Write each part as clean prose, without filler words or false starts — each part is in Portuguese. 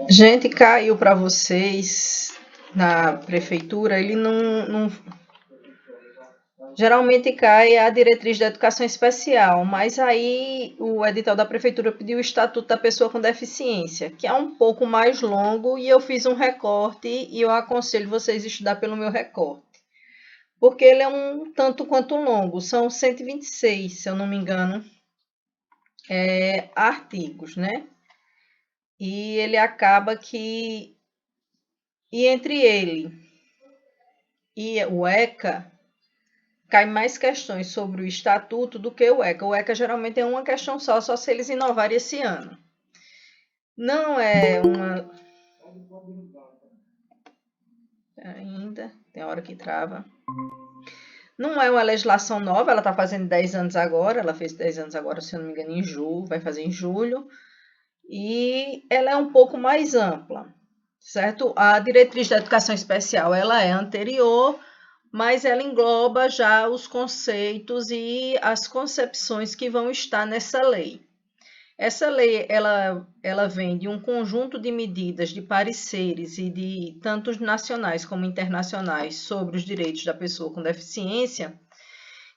Gente, caiu para vocês na prefeitura, ele não. Geralmente cai a diretriz da educação especial, mas aí o edital da prefeitura pediu o estatuto da pessoa com deficiência, que é um pouco mais longo, e eu fiz um recorte e eu aconselho vocês a estudar pelo meu recorte, porque ele é um tanto quanto longo, são 126, se eu não me engano, artigos, né? E ele acaba que, e entre ele e o ECA, cai mais questões sobre o estatuto do que o ECA. O ECA geralmente é uma questão só se eles inovarem esse ano. Não é uma. Ainda, tem hora que trava. Não é uma legislação nova, ela está fazendo 10 anos agora, ela fez 10 anos agora, se eu não me engano, em julho, vai fazer em julho, e ela é um pouco mais ampla, certo? A diretriz da educação especial, ela é anterior, mas ela engloba já os conceitos e as concepções que vão estar nessa lei. Essa lei, ela vem de um conjunto de medidas, de pareceres e de tantos nacionais como internacionais sobre os direitos da pessoa com deficiência.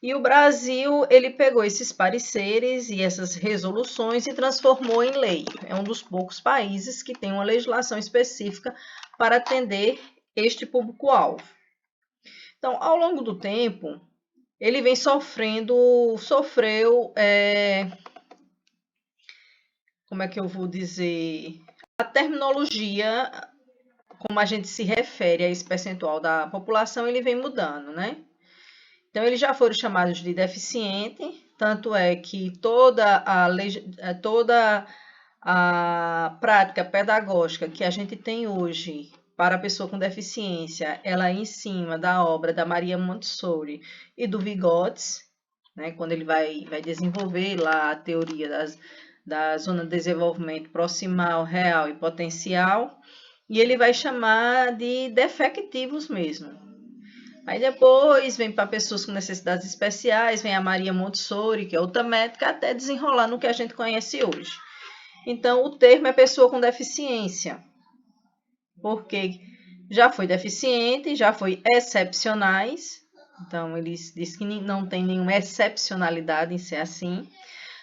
E o Brasil, ele pegou esses pareceres e essas resoluções e transformou em lei. É um dos poucos países que tem uma legislação específica para atender este público-alvo. Então, ao longo do tempo, ele vem sofreu, como é que eu vou dizer, a terminologia, como a gente se refere a esse percentual da população, ele vem mudando, né? Então, eles já foram chamados de deficiente, tanto é que toda a prática pedagógica que a gente tem hoje para a pessoa com deficiência, ela é em cima da obra da Maria Montessori e do Vygotsky, né, quando ele vai desenvolver lá a teoria da zona de desenvolvimento proximal, real e potencial, e ele vai chamar de defectivos mesmo. Aí depois vem para pessoas com necessidades especiais, vem a Maria Montessori, que é outra médica, até desenrolar no que a gente conhece hoje. Então, o termo é pessoa com deficiência, porque já foi deficiente, já foi excepcionais, então eles dizem que não tem nenhuma excepcionalidade em ser assim.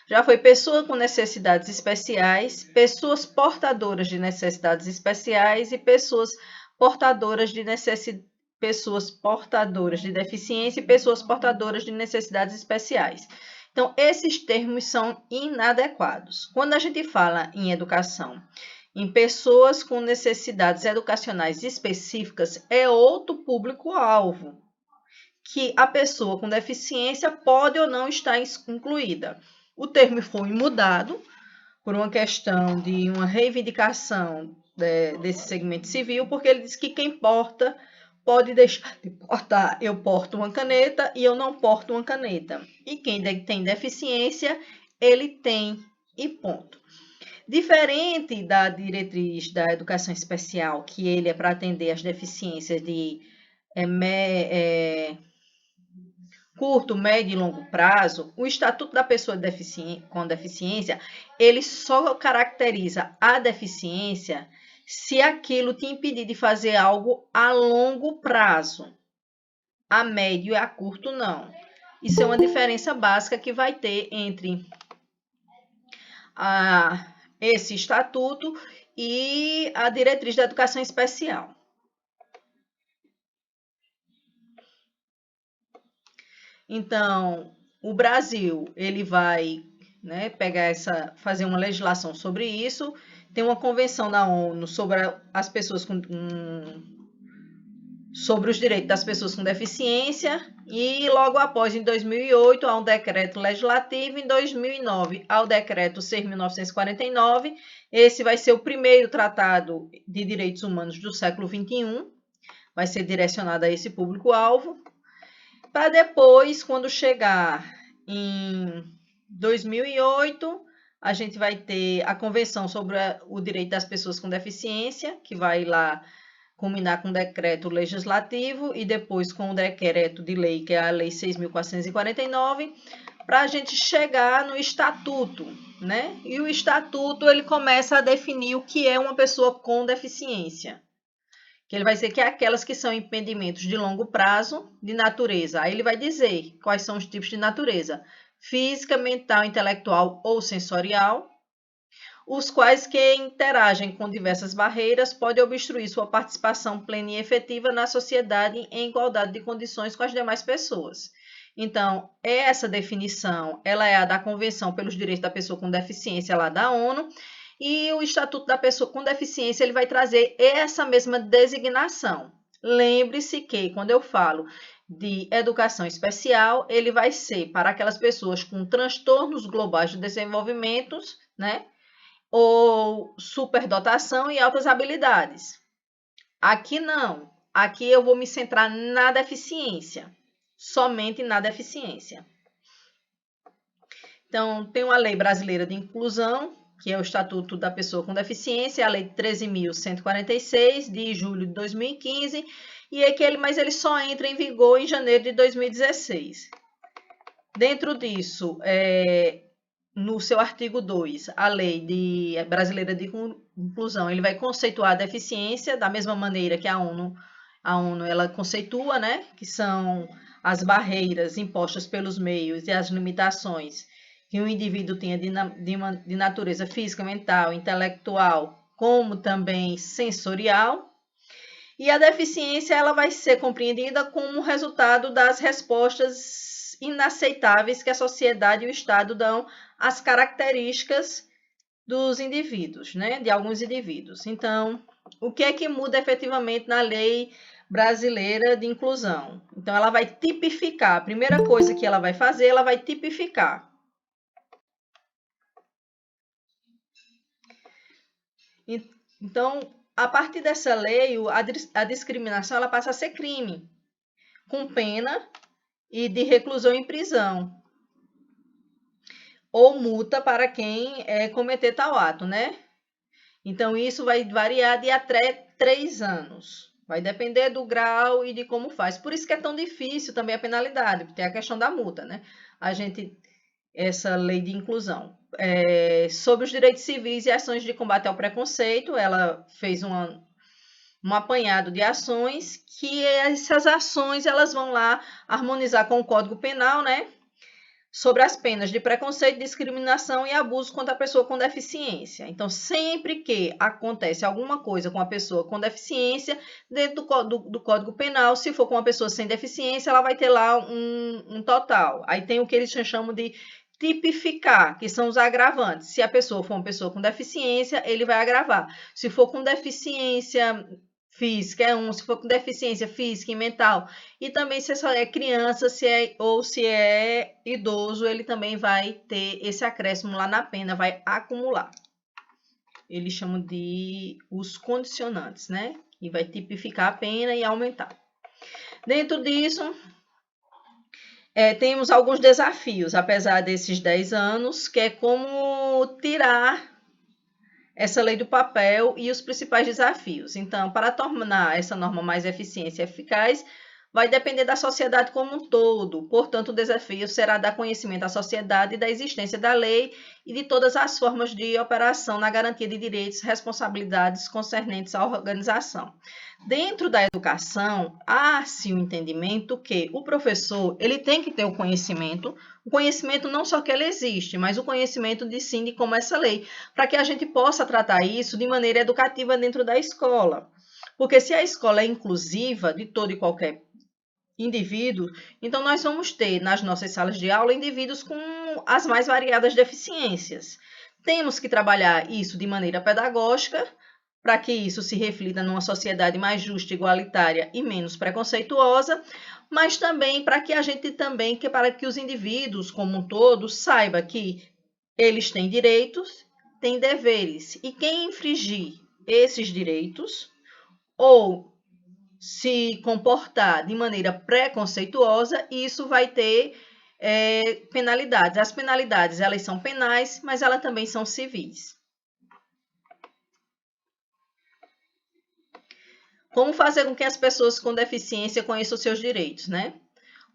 Já foi pessoa com necessidades especiais, pessoas portadoras de necessidades especiais e pessoas portadoras de pessoas portadoras de deficiência e pessoas portadoras de necessidades especiais. Então, esses termos são inadequados. Quando a gente fala em educação, em pessoas com necessidades educacionais específicas, é outro público-alvo, que a pessoa com deficiência pode ou não estar incluída. O termo foi mudado por uma questão de uma reivindicação desse segmento civil, porque ele diz que quem porta pode deixar de portar. Eu porto uma caneta e eu não porto uma caneta. E quem tem deficiência, ele tem e ponto. Diferente da diretriz da educação especial, que ele é para atender as deficiências de curto, médio e longo prazo, o Estatuto da Pessoa com Deficiência, ele só caracteriza a deficiência se aquilo te impedir de fazer algo a longo prazo. A médio e a curto, não. Isso é uma diferença básica que vai ter entre esse estatuto e a diretriz da educação especial. Então, o Brasil, ele vai, né, fazer uma legislação sobre isso. Tem uma convenção da ONU sobre as pessoas sobre os direitos das pessoas com deficiência, e logo após, em 2008, há um decreto legislativo, em 2009, há o decreto 6.949. Esse vai ser o primeiro tratado de direitos humanos do século XXI, vai ser direcionado a esse público-alvo, para depois, quando chegar em 2008, a gente vai ter a Convenção sobre o Direito das Pessoas com Deficiência, que vai lá culminar com o decreto legislativo e depois com o decreto de lei, que é a Lei 6.449, para a gente chegar no Estatuto, né? E o estatuto ele começa a definir o que é uma pessoa com deficiência. Que ele vai dizer que é aquelas que são impedimentos de longo prazo de natureza. Aí ele vai dizer quais são os tipos de natureza: física, mental, intelectual ou sensorial, os quais que interagem com diversas barreiras podem obstruir sua participação plena e efetiva na sociedade em igualdade de condições com as demais pessoas. Então, essa definição, ela é a da Convenção pelos Direitos da Pessoa com Deficiência lá da ONU, e o Estatuto da Pessoa com Deficiência, ele vai trazer essa mesma designação. Lembre-se que, quando eu falo de educação especial, ele vai ser para aquelas pessoas com transtornos globais de desenvolvimento, né? Ou superdotação e altas habilidades. Aqui não. Aqui eu vou me centrar na deficiência. Somente na deficiência. Então, tem uma lei brasileira de inclusão, que é o Estatuto da Pessoa com Deficiência, a Lei 13.146, de julho de 2015, mas ele só entra em vigor em janeiro de 2016. Dentro disso, no seu artigo 2, a Lei Brasileira de Inclusão, ele vai conceituar a deficiência da mesma maneira que a ONU ela conceitua, né, que são as barreiras impostas pelos meios e as limitações que um indivíduo tenha de natureza física, mental, intelectual, como também sensorial. E a deficiência ela vai ser compreendida como resultado das respostas inaceitáveis que a sociedade e o Estado dão às características dos indivíduos, né, de alguns indivíduos. Então, o que é que muda efetivamente na lei brasileira de inclusão? Então, ela vai tipificar. A primeira coisa que ela vai fazer, ela vai tipificar. Então, a partir dessa lei, a discriminação ela passa a ser crime, com pena e de reclusão em prisão, ou multa para quem cometer tal ato, né? Então, isso vai variar de até 3 anos. Vai depender do grau e de como faz. Por isso que é tão difícil também a penalidade, porque tem a questão da multa, né? Essa lei de inclusão. Sobre os direitos civis e ações de combate ao preconceito, ela fez um apanhado de ações, que essas ações elas vão lá harmonizar com o Código Penal, né? Sobre as penas de preconceito, discriminação e abuso contra a pessoa com deficiência. Então, sempre que acontece alguma coisa com a pessoa com deficiência, dentro do Código Penal, se for com uma pessoa sem deficiência, ela vai ter lá um total. Aí tem o que eles chamam de tipificar, que são os agravantes. Se a pessoa for uma pessoa com deficiência, ele vai agravar. Se for com deficiência física se for com deficiência física e mental, e também se é criança, ou se é idoso, ele também vai ter esse acréscimo lá na pena, vai acumular. Eles chamam de os condicionantes, né? E vai tipificar a pena e aumentar. Dentro disso, temos alguns desafios, apesar desses 10 anos, que é como tirar essa lei do papel e os principais desafios. Então, para tornar essa norma mais eficiente e eficaz, vai depender da sociedade como um todo. Portanto, o desafio será dar conhecimento à sociedade da existência da lei e de todas as formas de operação na garantia de direitos e responsabilidades concernentes à organização. Dentro da educação, há-se o entendimento que o professor ele tem que ter o conhecimento não só que ele existe, mas o conhecimento de sim de como essa lei, para que a gente possa tratar isso de maneira educativa dentro da escola. Porque se a escola é inclusiva de todo e qualquer indivíduo, então nós vamos ter nas nossas salas de aula indivíduos com as mais variadas deficiências. Temos que trabalhar isso de maneira pedagógica, para que isso se reflita numa sociedade mais justa, igualitária e menos preconceituosa, mas também para que os indivíduos como um todo saibam que eles têm direitos, têm deveres, e quem infringir esses direitos ou se comportar de maneira preconceituosa, isso vai ter penalidades. As penalidades, elas são penais, mas elas também são civis. Como fazer com que as pessoas com deficiência conheçam os seus direitos, né?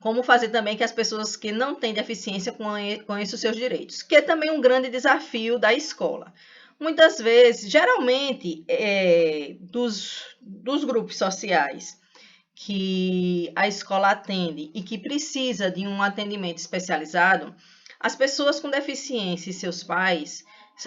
Como fazer também que as pessoas que não têm deficiência conheçam os seus direitos, que é também um grande desafio da escola. Muitas vezes, geralmente, dos grupos sociais que a escola atende e que precisa de um atendimento especializado, as pessoas com deficiência e seus pais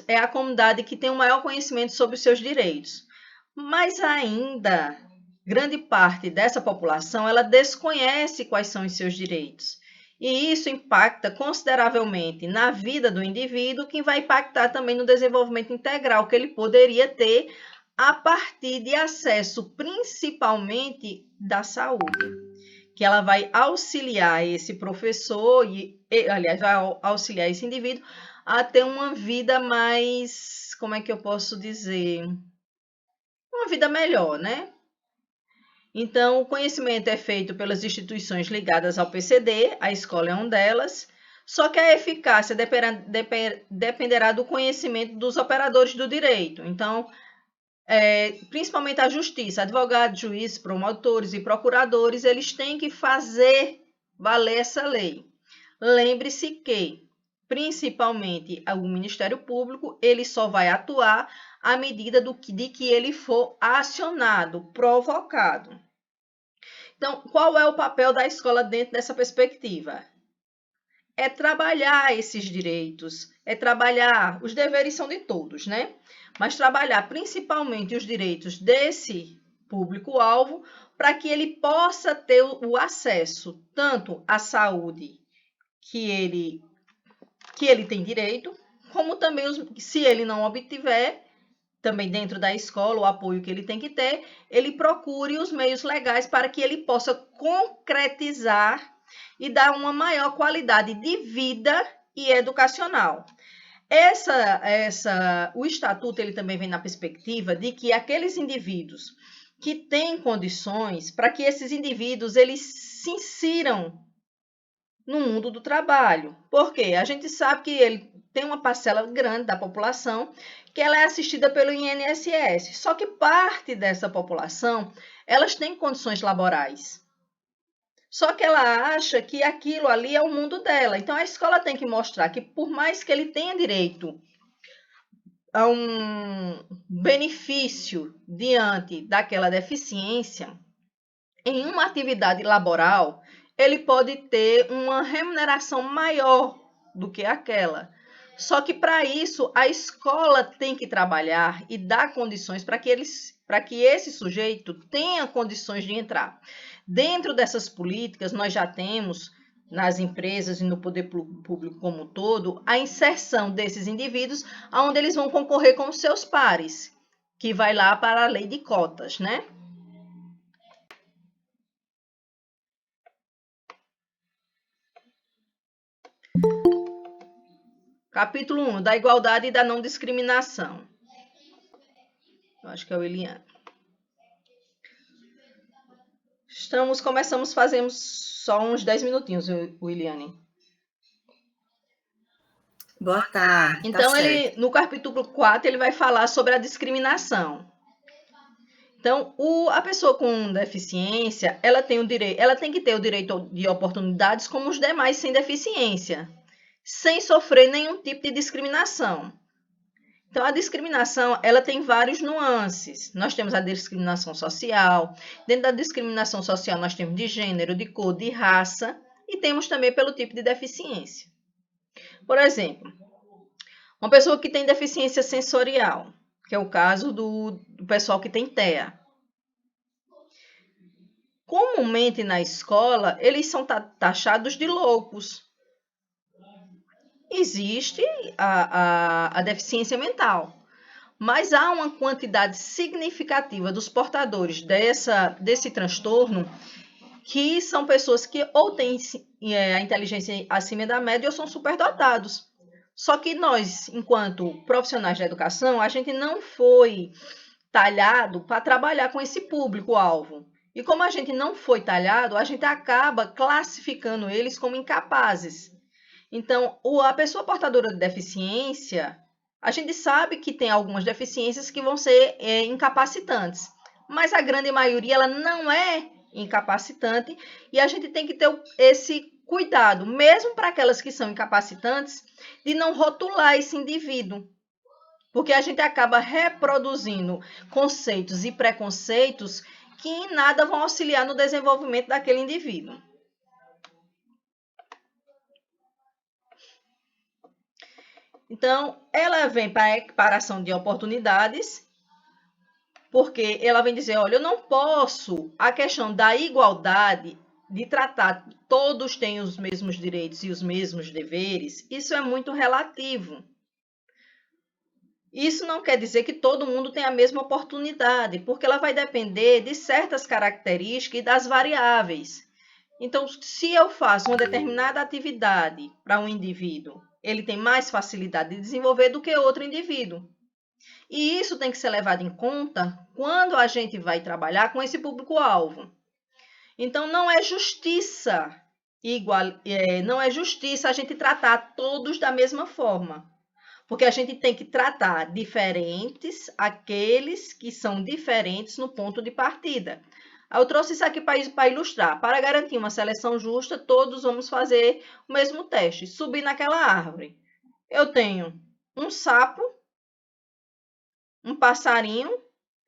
é a comunidade que tem o maior conhecimento sobre os seus direitos. Mas ainda, grande parte dessa população, ela desconhece quais são os seus direitos. E isso impacta consideravelmente na vida do indivíduo, que vai impactar também no desenvolvimento integral que ele poderia ter a partir de acesso principalmente da saúde, que ela vai auxiliar esse professor, aliás, vai auxiliar esse indivíduo a ter uma vida mais, como é que eu posso dizer? Uma vida melhor, né? Então, o conhecimento é feito pelas instituições ligadas ao PCD, a escola é uma delas, só que a eficácia dependerá do conhecimento dos operadores do direito. Então, principalmente a justiça, advogados, juízes, promotores e procuradores, eles têm que fazer valer essa lei. Lembre-se que, principalmente, o Ministério Público, ele só vai atuar à medida de que ele for acionado, provocado. Então, qual é o papel da escola dentro dessa perspectiva? É trabalhar esses direitos, é trabalhar, os deveres são de todos, né? Mas trabalhar principalmente os direitos desse público-alvo para que ele possa ter o acesso tanto à saúde que ele tem direito, como também, se ele não obtiver, também dentro da escola, o apoio que ele tem que ter, ele procure os meios legais para que ele possa concretizar e dar uma maior qualidade de vida e educacional. O estatuto ele também vem na perspectiva de que aqueles indivíduos que têm condições, para que esses indivíduos eles se insiram no mundo do trabalho. Por quê? A gente sabe que ele tem uma parcela grande da população que ela é assistida pelo INSS. Só que parte dessa população, elas têm condições laborais. Só que ela acha que aquilo ali é o mundo dela. Então, a escola tem que mostrar que, por mais que ele tenha direito a um benefício diante daquela deficiência, em uma atividade laboral, ele pode ter uma remuneração maior do que aquela. Só que, para isso, a escola tem que trabalhar e dar condições para que esse sujeito tenha condições de entrar. Dentro dessas políticas, nós já temos, nas empresas e no poder público como um todo, a inserção desses indivíduos, onde eles vão concorrer com os seus pares, que vai lá para a lei de cotas, né? Capítulo 1, da igualdade e da não discriminação. Eu acho que é o Eliane. Fazemos só uns 10 minutinhos, Eliane. Boa tarde. Então, tá ele, no capítulo 4, ele vai falar sobre a discriminação. Então, a pessoa com deficiência, ela tem que ter o direito de oportunidades como os demais sem deficiência, sem sofrer nenhum tipo de discriminação. Então, a discriminação, ela tem vários nuances. Nós temos a discriminação social. Dentro da discriminação social, nós temos de gênero, de cor, de raça e temos também pelo tipo de deficiência. Por exemplo, uma pessoa que tem deficiência sensorial, que é o caso do pessoal que tem TEA. Comumente na escola, eles são taxados de loucos. Existe a deficiência mental, mas há uma quantidade significativa dos portadores desse transtorno que são pessoas que ou têm a inteligência acima da média ou são superdotados. Só que nós, enquanto profissionais da educação, a gente não foi talhado para trabalhar com esse público-alvo. E como a gente não foi talhado, a gente acaba classificando eles como incapazes. Então, a pessoa portadora de deficiência, a gente sabe que tem algumas deficiências que vão ser incapacitantes, mas a grande maioria ela não é incapacitante, e a gente tem que ter esse cuidado, mesmo para aquelas que são incapacitantes, de não rotular esse indivíduo, porque a gente acaba reproduzindo conceitos e preconceitos que em nada vão auxiliar no desenvolvimento daquele indivíduo. Então, ela vem para a equiparação de oportunidades, porque ela vem dizer, olha, eu não posso, a questão da igualdade, de tratar todos têm os mesmos direitos e os mesmos deveres, isso é muito relativo. Isso não quer dizer que todo mundo tem a mesma oportunidade, porque ela vai depender de certas características e das variáveis. Então, se eu faço uma determinada atividade para um indivíduo, ele tem mais facilidade de desenvolver do que outro indivíduo. E isso tem que ser levado em conta quando a gente vai trabalhar com esse público-alvo. Então, não é justiça a gente tratar todos da mesma forma. Porque a gente tem que tratar diferentes aqueles que são diferentes no ponto de partida. Eu trouxe isso aqui para ilustrar. Para garantir uma seleção justa, todos vamos fazer o mesmo teste. Subir naquela árvore. Eu tenho um sapo, um passarinho,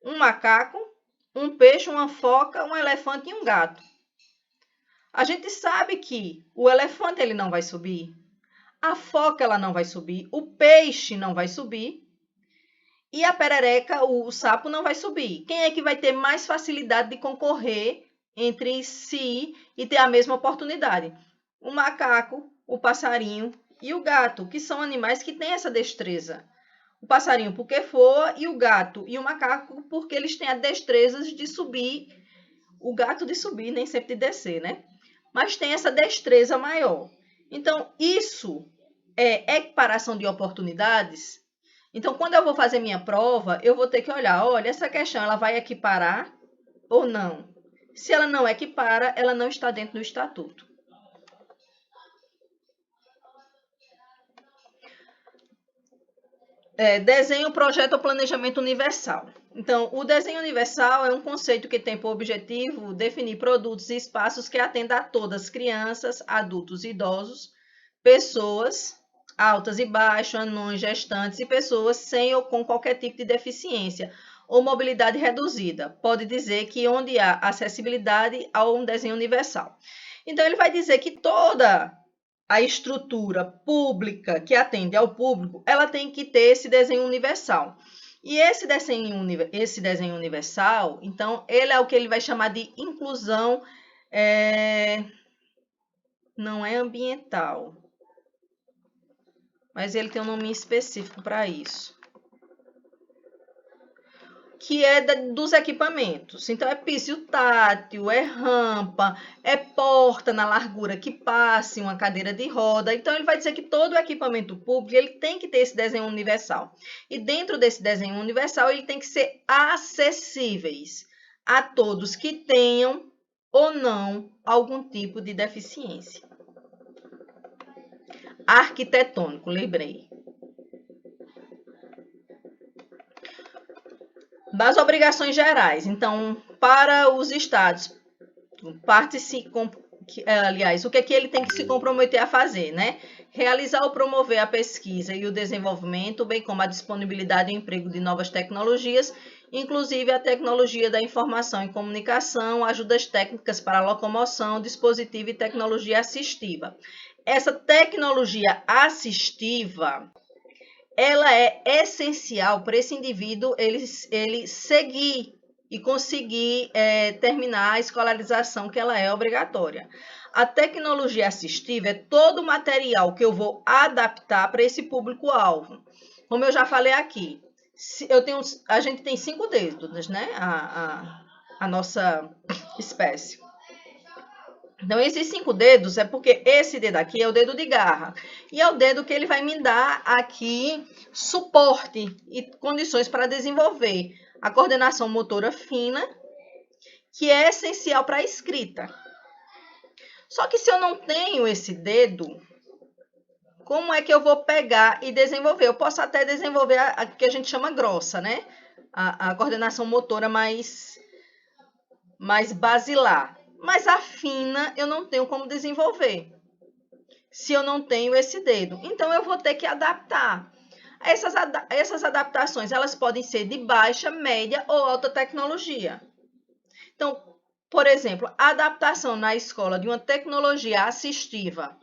um macaco, um peixe, uma foca, um elefante e um gato. A gente sabe que o elefante ele não vai subir, a foca ela não vai subir, o peixe não vai subir e a perereca, o sapo não vai subir. Quem é que vai ter mais facilidade de concorrer entre si e ter a mesma oportunidade? O macaco, o passarinho e o gato, que são animais que têm essa destreza. O passarinho porque voa e o gato e o macaco porque eles têm a destreza de subir. O gato de subir, nem sempre de descer, né? Mas tem essa destreza maior. Então, isso é equiparação de oportunidades. Então, quando eu vou fazer minha prova, eu vou ter que olhar, olha, essa questão ela vai equiparar ou não? Se ela não equipara, ela não está dentro do estatuto. Desenho, projeto ou planejamento universal. Então, o desenho universal é um conceito que tem por objetivo definir produtos e espaços que atendam a todas, crianças, adultos e idosos, pessoas altas e baixas, anões, gestantes e pessoas sem ou com qualquer tipo de deficiência ou mobilidade reduzida. Pode dizer que onde há acessibilidade há um desenho universal. Então, ele vai dizer que toda a estrutura pública que atende ao público, ela tem que ter esse desenho universal. E esse desenho universal, então, ele é o que ele vai chamar de inclusão, não é ambiental, mas ele tem um nome específico para isso, que é dos equipamentos. Então, é piso tátil, é rampa, é porta na largura que passe uma cadeira de roda. Então, ele vai dizer que todo o equipamento público ele tem que ter esse desenho universal. E dentro desse desenho universal, ele tem que ser acessíveis a todos que tenham ou não algum tipo de deficiência. Arquitetônico, lembrei. Das obrigações gerais. Então, para os estados, o que ele tem que se comprometer a fazer, né? Realizar ou promover a pesquisa e o desenvolvimento, bem como a disponibilidade e emprego de novas tecnologias, inclusive a tecnologia da informação e comunicação, ajudas técnicas para locomoção, dispositivo e tecnologia assistiva. Essa tecnologia assistiva, ela é essencial para esse indivíduo ele seguir e conseguir terminar a escolarização, que ela é obrigatória. A tecnologia assistiva é todo o material que eu vou adaptar para esse público-alvo. Como eu já falei aqui, a gente tem 5 dedos, né? A nossa espécie. Então, esses 5 dedos é porque esse dedo aqui é o dedo de garra. E é o dedo que ele vai me dar aqui suporte e condições para desenvolver a coordenação motora fina, que é essencial para a escrita. Só que se eu não tenho esse dedo, como é que eu vou pegar e desenvolver? Eu posso até desenvolver a que a gente chama grossa, né? A coordenação motora mais basilar. mas a fina eu não tenho como desenvolver, se eu não tenho esse dedo. Então, eu vou ter que adaptar. Essas adaptações, elas podem ser de baixa, média ou alta tecnologia. Então, por exemplo, a adaptação na escola de uma tecnologia assistiva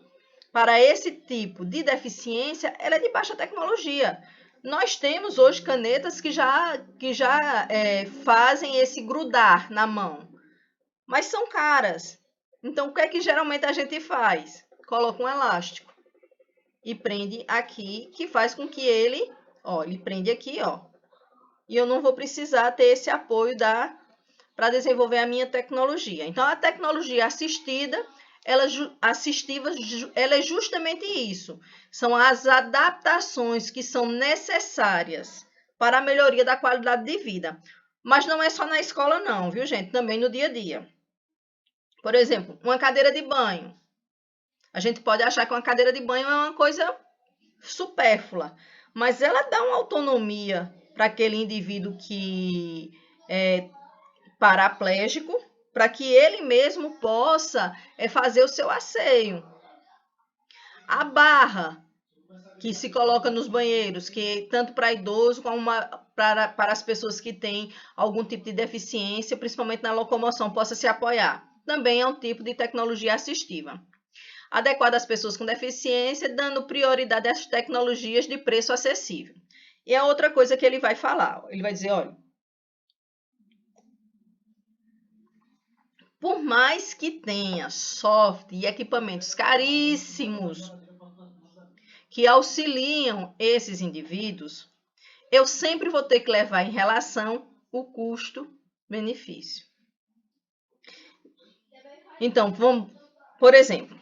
para esse tipo de deficiência, ela é de baixa tecnologia. Nós temos hoje canetas que já fazem esse grudar na mão, mas são caras. Então, o que é que geralmente a gente faz? Coloca um elástico e prende aqui, que faz com que ele prende aqui, e eu não vou precisar ter esse apoio para desenvolver a minha tecnologia. Então, a tecnologia assistiva, ela é justamente isso. São as adaptações que são necessárias para a melhoria da qualidade de vida. Mas não é só na escola não, viu, gente? Também no dia a dia. Por exemplo, uma cadeira de banho. A gente pode achar que uma cadeira de banho é uma coisa supérflua, mas ela dá uma autonomia para aquele indivíduo que é paraplégico, para que ele mesmo possa fazer o seu asseio. A barra que se coloca nos banheiros, que tanto para idoso como para as pessoas que têm algum tipo de deficiência, principalmente na locomoção, possa se apoiar. Também é um tipo de tecnologia assistiva, adequada às pessoas com deficiência, dando prioridade às tecnologias de preço acessível. E a outra coisa que ele vai falar, ele vai dizer, olha, por mais que tenha software e equipamentos caríssimos que auxiliam esses indivíduos, eu sempre vou ter que levar em relação o custo-benefício. Então, por exemplo,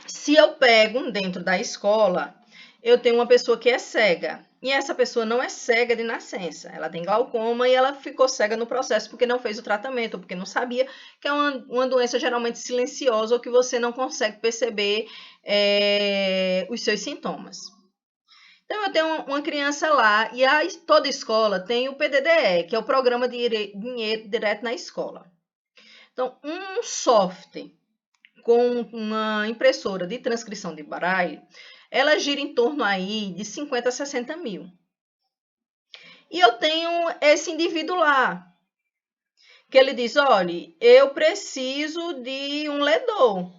se eu pego dentro da escola, eu tenho uma pessoa que é cega, e essa pessoa não é cega de nascença, ela tem glaucoma e ela ficou cega no processo porque não fez o tratamento, ou porque não sabia, que é uma doença geralmente silenciosa ou que você não consegue perceber os seus sintomas. Então, eu tenho uma criança lá e toda escola tem o PDDE, que é o Programa de Dinheiro Direto na Escola. Então, um software com uma impressora de transcrição de Braille, ela gira em torno aí de 50 a 60 mil. E eu tenho esse indivíduo lá, que ele diz, olha, eu preciso de um ledor.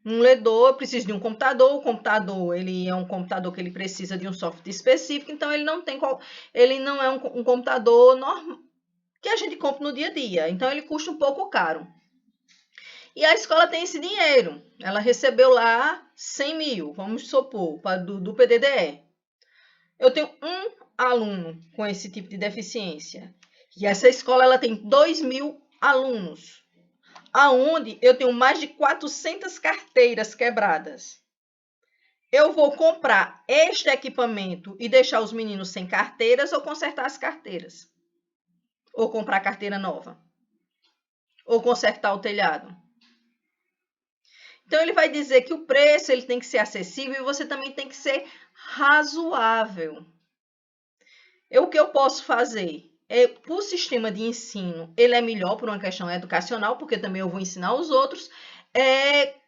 Um ledor, eu preciso de um computador. O computador, ele é um computador que ele precisa de um software específico, então ele não é um computador normal que a gente compra no dia a dia. Então ele custa um pouco caro. E a escola tem esse dinheiro. Ela recebeu lá 100 mil, vamos supor, do PDDE. Eu tenho um aluno com esse tipo de deficiência. E essa escola ela tem 2.000 alunos, aonde eu tenho mais de 400 carteiras quebradas. Eu vou comprar este equipamento e deixar os meninos sem carteiras ou consertar as carteiras? Ou comprar carteira nova? Ou consertar o telhado? Então, ele vai dizer que o preço ele tem que ser acessível e você também tem que ser razoável. O que eu posso fazer? O sistema de ensino, ele é melhor por uma questão educacional, porque também eu vou ensinar os outros,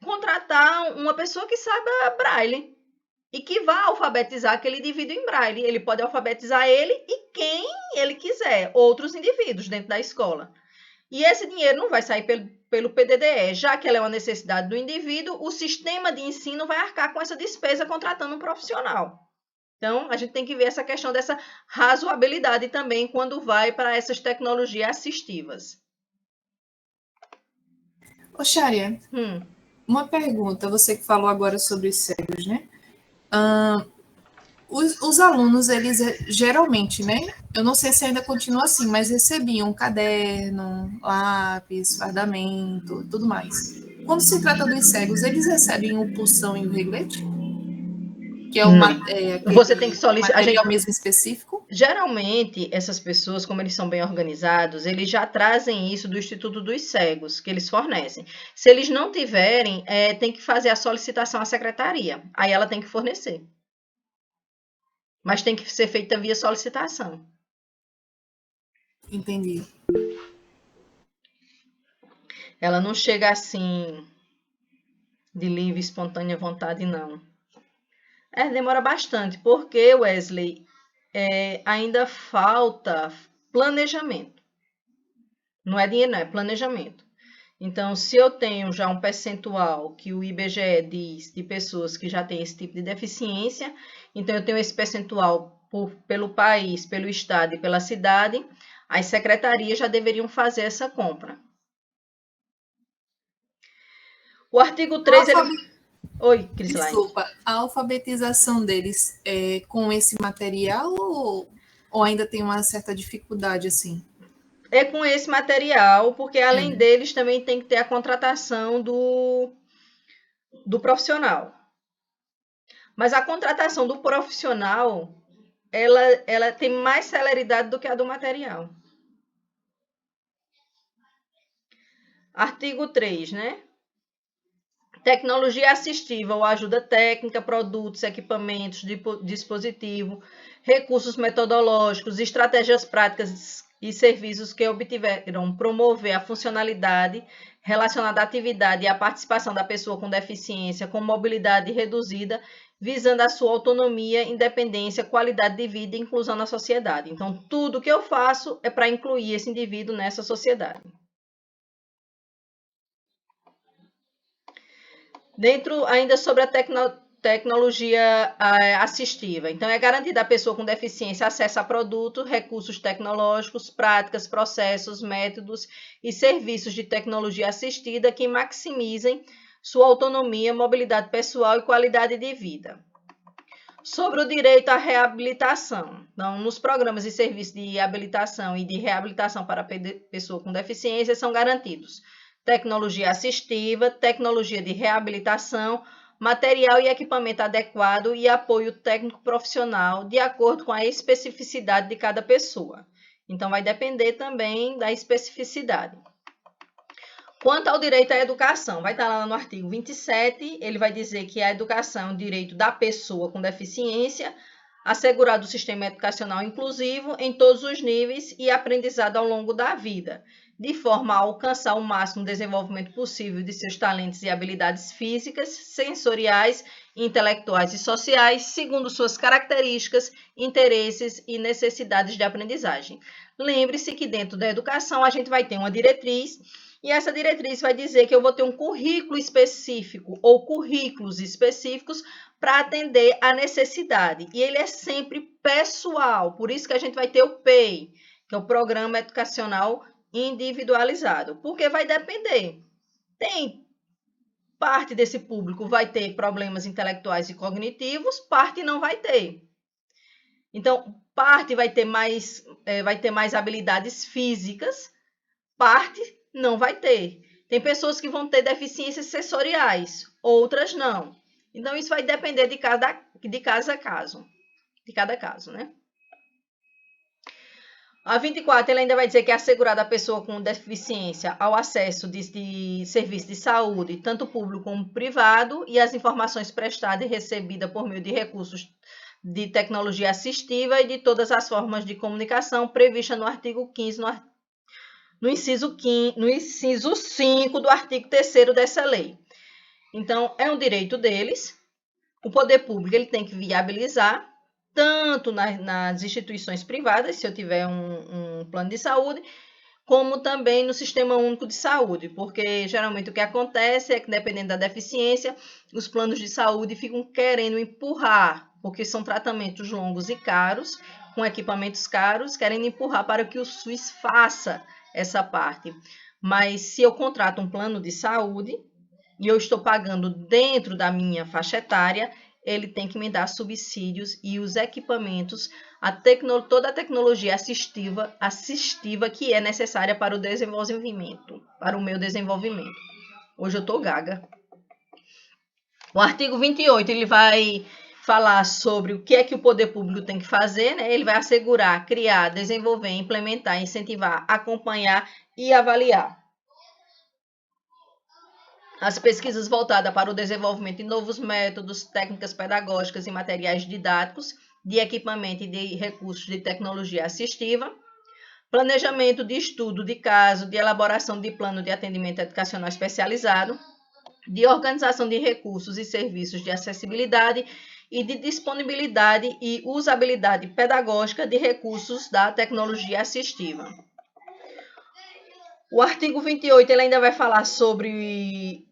contratar uma pessoa que saiba Braille e que vá alfabetizar aquele indivíduo em Braille. Ele pode alfabetizar ele e quem ele quiser, outros indivíduos dentro da escola. E esse dinheiro não vai sair pelo PDDE, já que ela é uma necessidade do indivíduo, o sistema de ensino vai arcar com essa despesa contratando um profissional. Então, a gente tem que ver essa questão dessa razoabilidade também quando vai para essas tecnologias assistivas. Ô, Sharia, uma pergunta, você que falou agora sobre os cegos, né? Os alunos, eles geralmente, né? Eu não sei se ainda continua assim, mas recebiam caderno, lápis, fardamento, tudo mais. Quando se trata dos cegos, eles recebem o pulsão e o reglete? Que é você tem que solicitar material mesmo específico? Geralmente, essas pessoas, como eles são bem organizados, eles já trazem isso do Instituto dos Cegos, que eles fornecem. Se eles não tiverem, tem que fazer a solicitação à secretaria. Aí ela tem que fornecer. Mas tem que ser feita via solicitação. Entendi. Ela não chega assim de livre, espontânea vontade, não. Demora bastante, porque, Wesley, ainda falta planejamento. Não é dinheiro, não, é planejamento. Então, se eu tenho já um percentual que o IBGE diz de pessoas que já têm esse tipo de deficiência, então eu tenho esse percentual pelo país, pelo estado e pela cidade, as secretarias já deveriam fazer essa compra. O artigo 3... Oi, Crislaine. Desculpa, a alfabetização deles é com esse material ou ainda tem uma certa dificuldade assim? É com esse material, porque além deles também tem que ter a contratação do profissional. Mas a contratação do profissional, ela tem mais celeridade do que a do material. Artigo 3, né? Tecnologia assistiva ou ajuda técnica, produtos, equipamentos, dispositivo, recursos metodológicos, estratégias práticas e serviços que obtiveram promover a funcionalidade relacionada à atividade e à participação da pessoa com deficiência com mobilidade reduzida, visando a sua autonomia, independência, qualidade de vida e inclusão na sociedade. Então, tudo que eu faço é para incluir esse indivíduo nessa sociedade. Dentro ainda sobre a tecnologia assistiva. Então, é garantida à pessoa com deficiência acesso a produtos, recursos tecnológicos, práticas, processos, métodos e serviços de tecnologia assistida que maximizem sua autonomia, mobilidade pessoal e qualidade de vida. Sobre o direito à reabilitação. Então, nos programas e serviços de habilitação e de reabilitação para a pessoa com deficiência são garantidos tecnologia assistiva, tecnologia de reabilitação, material e equipamento adequado e apoio técnico profissional de acordo com a especificidade de cada pessoa. Então, vai depender também da especificidade. Quanto ao direito à educação, vai estar lá no artigo 27, ele vai dizer que a educação é um direito da pessoa com deficiência, assegurado o sistema educacional inclusivo em todos os níveis e aprendizado ao longo da vida, de forma a alcançar o máximo desenvolvimento possível de seus talentos e habilidades físicas, sensoriais, intelectuais e sociais, segundo suas características, interesses e necessidades de aprendizagem. Lembre-se que dentro da educação a gente vai ter uma diretriz, e essa diretriz vai dizer que eu vou ter um currículo específico ou currículos específicos para atender a necessidade. E ele é sempre pessoal, por isso que a gente vai ter o PEI, que é o Programa Educacional Individualizado, porque vai depender. Tem parte desse público vai ter problemas intelectuais e cognitivos, parte não vai ter. Então, parte vai ter mais habilidades físicas, parte não vai ter. Tem pessoas que vão ter deficiências sensoriais, outras não. Então, isso vai depender de cada caso, né? A 24, ele ainda vai dizer que é assegurada a pessoa com deficiência ao acesso de serviço de saúde, tanto público como privado, e as informações prestadas e recebidas por meio de recursos de tecnologia assistiva e de todas as formas de comunicação prevista no artigo 15, no inciso 5 do artigo 3º dessa lei. Então, é um direito deles. O poder público ele tem que viabilizar, tanto nas instituições privadas, se eu tiver um plano de saúde, como também no Sistema Único de Saúde, porque geralmente o que acontece é que, dependendo da deficiência, os planos de saúde ficam querendo empurrar, porque são tratamentos longos e caros, com equipamentos caros, querendo empurrar para que o SUS faça essa parte. Mas se eu contrato um plano de saúde e eu estou pagando dentro da minha faixa etária, ele tem que me dar subsídios e os equipamentos, toda a tecnologia assistiva que é necessária para o desenvolvimento, para o meu desenvolvimento. Hoje eu estou gaga. O artigo 28, ele vai falar sobre o que é que o poder público tem que fazer, né? Ele vai assegurar, criar, desenvolver, implementar, incentivar, acompanhar e avaliar as pesquisas voltadas para o desenvolvimento de novos métodos, técnicas pedagógicas e materiais didáticos, de equipamento e de recursos de tecnologia assistiva, planejamento de estudo de caso, de elaboração de plano de atendimento educacional especializado, de organização de recursos e serviços de acessibilidade e de disponibilidade e usabilidade pedagógica de recursos da tecnologia assistiva. O artigo 28 ele ainda vai falar sobre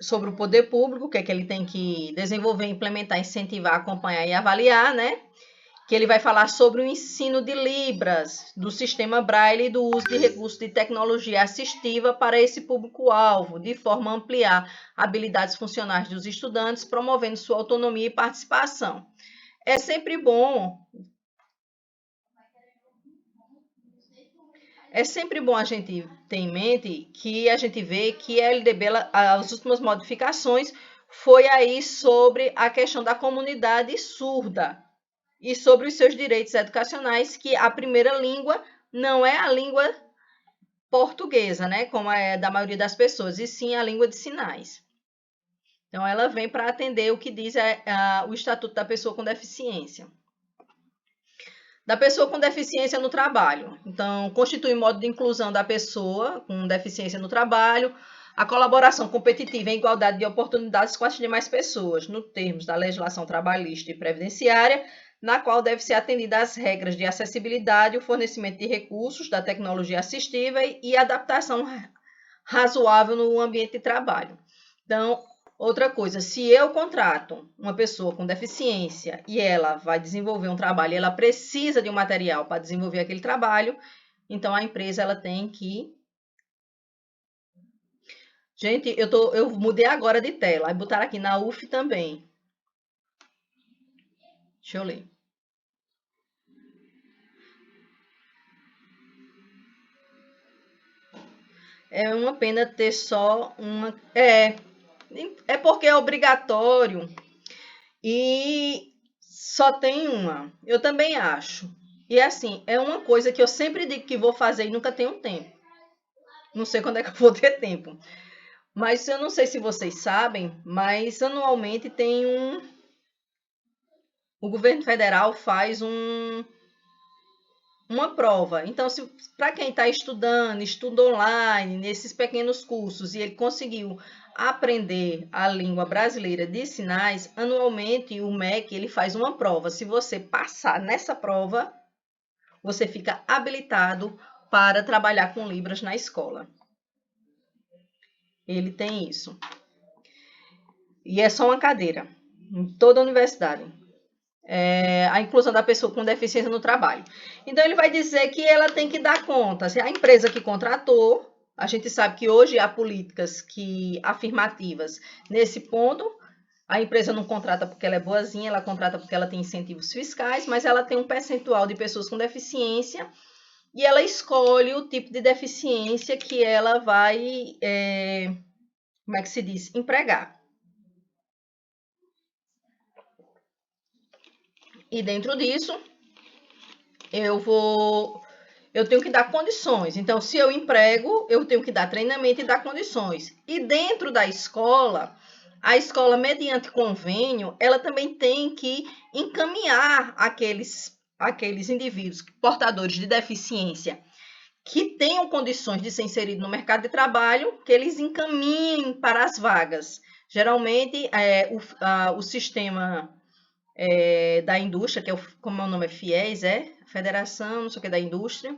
o poder público, o que é que ele tem que desenvolver, implementar, incentivar, acompanhar e avaliar, né? Que ele vai falar sobre o ensino de Libras, do sistema Braille e do uso de recursos de tecnologia assistiva para esse público-alvo, de forma a ampliar habilidades funcionais dos estudantes, promovendo sua autonomia e participação. É sempre bom a gente ter em mente que a gente vê que a LDB, as últimas modificações, foi aí sobre a questão da comunidade surda e sobre os seus direitos educacionais, que a primeira língua não é a língua portuguesa, né, como é da maioria das pessoas, e sim a língua de sinais. Então, ela vem para atender o que diz o Estatuto da Pessoa com Deficiência. Da pessoa com deficiência no trabalho. Então, constitui modo de inclusão da pessoa com deficiência no trabalho, a colaboração competitiva em igualdade de oportunidades com as demais pessoas, no termos da legislação trabalhista e previdenciária, na qual deve ser atendida às regras de acessibilidade, o fornecimento de recursos da tecnologia assistiva e adaptação razoável no ambiente de trabalho. Então, outra coisa, se eu contrato uma pessoa com deficiência e ela vai desenvolver um trabalho e ela precisa de um material para desenvolver aquele trabalho, então a empresa ela tem que... Gente, eu mudei agora de tela, aí botaram aqui na UF também. Deixa eu ler. É uma pena ter só uma... É porque é obrigatório e só tem uma. Eu também acho. E assim, é uma coisa que eu sempre digo que vou fazer e nunca tenho tempo. Não sei quando é que eu vou ter tempo. Mas eu não sei se vocês sabem, mas anualmente tem o governo federal faz uma prova. Então, para quem está estudando, estuda online, nesses pequenos cursos, e ele conseguiu aprender a língua brasileira de sinais, anualmente o MEC ele faz uma prova. Se você passar nessa prova, você fica habilitado para trabalhar com Libras na escola. Ele tem isso. E é só uma cadeira, em toda a universidade. A inclusão da pessoa com deficiência no trabalho. Então, ele vai dizer que ela tem que dar conta. Se a empresa que contratou, a gente sabe que hoje há políticas afirmativas nesse ponto. A empresa não contrata porque ela é boazinha, ela contrata porque ela tem incentivos fiscais, mas ela tem um percentual de pessoas com deficiência e ela escolhe o tipo de deficiência que ela vai, como é que se diz? Empregar. E dentro disso, eu tenho que dar condições. Então, se eu emprego, eu tenho que dar treinamento e dar condições. E dentro da escola, a escola, mediante convênio, ela também tem que encaminhar aqueles indivíduos portadores de deficiência que tenham condições de ser inseridos no mercado de trabalho, que eles encaminhem para as vagas. Geralmente, o sistema... da indústria, que como o nome é FIES, Federação, não sei o que, da Indústria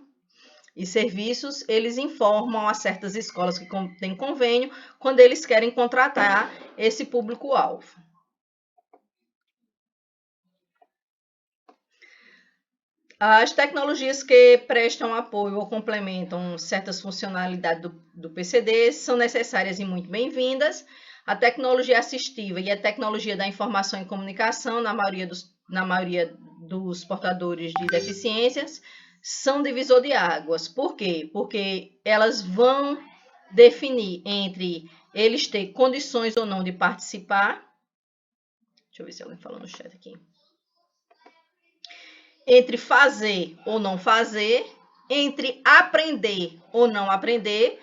e Serviços, eles informam a certas escolas que têm convênio quando eles querem contratar esse público-alvo. As tecnologias que prestam apoio ou complementam certas funcionalidades do PCD são necessárias e muito bem-vindas. A tecnologia assistiva e a tecnologia da informação e comunicação, na maioria dos portadores de deficiências, são divisor de águas. Por quê? Porque elas vão definir entre eles ter condições ou não de participar. Deixa eu ver se alguém falou no chat aqui. Entre fazer ou não fazer, entre aprender ou não aprender,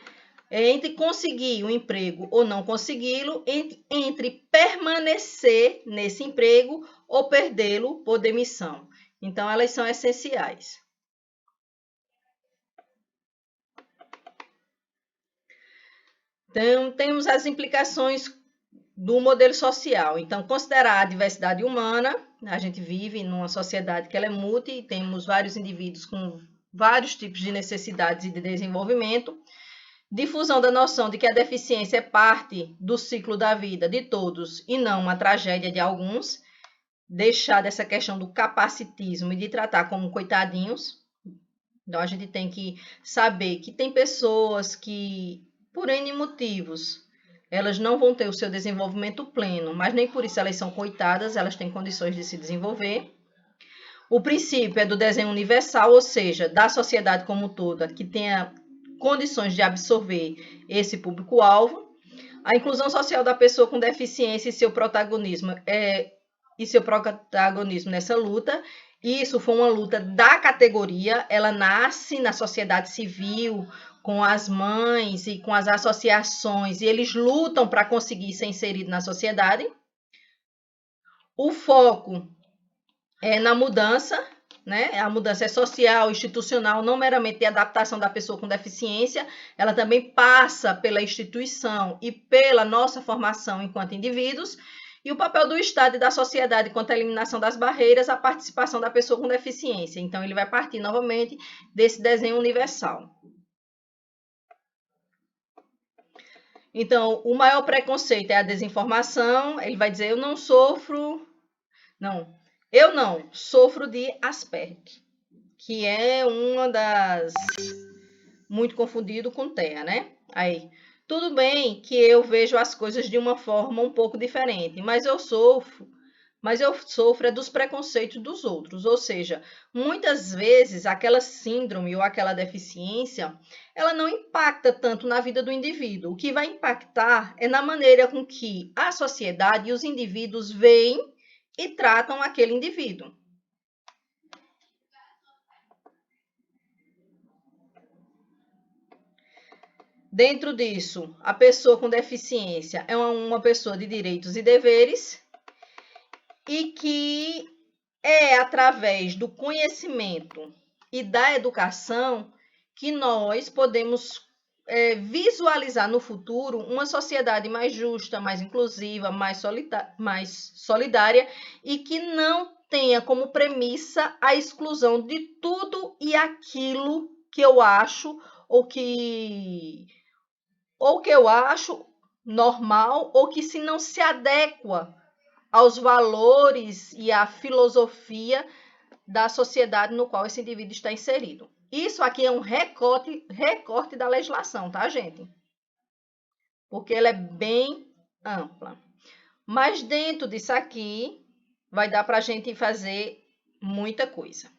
entre conseguir um emprego ou não consegui-lo, entre permanecer nesse emprego ou perdê-lo por demissão. Então, elas são essenciais. Então, temos as implicações do modelo social. Então, considerar a diversidade humana, a gente vive numa sociedade que ela é multi, temos vários indivíduos com vários tipos de necessidades e de desenvolvimento. Difusão da noção de que a deficiência é parte do ciclo da vida de todos e não uma tragédia de alguns. Deixar dessa questão do capacitismo e de tratar como coitadinhos. Então, a gente tem que saber que tem pessoas que, por N motivos, elas não vão ter o seu desenvolvimento pleno, mas nem por isso elas são coitadas, elas têm condições de se desenvolver. O princípio é do desenho universal, ou seja, da sociedade como toda, que tenha condições de absorver esse público-alvo. A inclusão social da pessoa com deficiência e seu protagonismo nessa luta. Isso foi uma luta da categoria, ela nasce na sociedade civil, com as mães e com as associações, e eles lutam para conseguir ser inserido na sociedade. O foco é na mudança, né? A mudança é social, institucional, não meramente de adaptação da pessoa com deficiência, ela também passa pela instituição e pela nossa formação enquanto indivíduos. E o papel do Estado e da sociedade quanto à eliminação das barreiras à participação da pessoa com deficiência. Então, ele vai partir novamente desse desenho universal. Então, o maior preconceito é a desinformação. Ele vai dizer, eu não sofro de Asperger, que é uma das... muito confundido com TEA, né? Aí, tudo bem que eu vejo as coisas de uma forma um pouco diferente, mas eu sofro é dos preconceitos dos outros, ou seja, muitas vezes aquela síndrome ou aquela deficiência, ela não impacta tanto na vida do indivíduo. O que vai impactar é na maneira com que a sociedade e os indivíduos veem e tratam aquele indivíduo. Dentro disso, a pessoa com deficiência é uma pessoa de direitos e deveres e que é através do conhecimento e da educação que nós podemos visualizar no futuro uma sociedade mais justa, mais inclusiva, mais solidária e que não tenha como premissa a exclusão de tudo e aquilo que eu acho ou que eu acho normal ou que se não se adequa aos valores e à filosofia da sociedade no qual esse indivíduo está inserido. Isso aqui é um recorte da legislação, tá, gente? Porque ela é bem ampla. Mas dentro disso aqui, vai dar para a gente fazer muita coisa.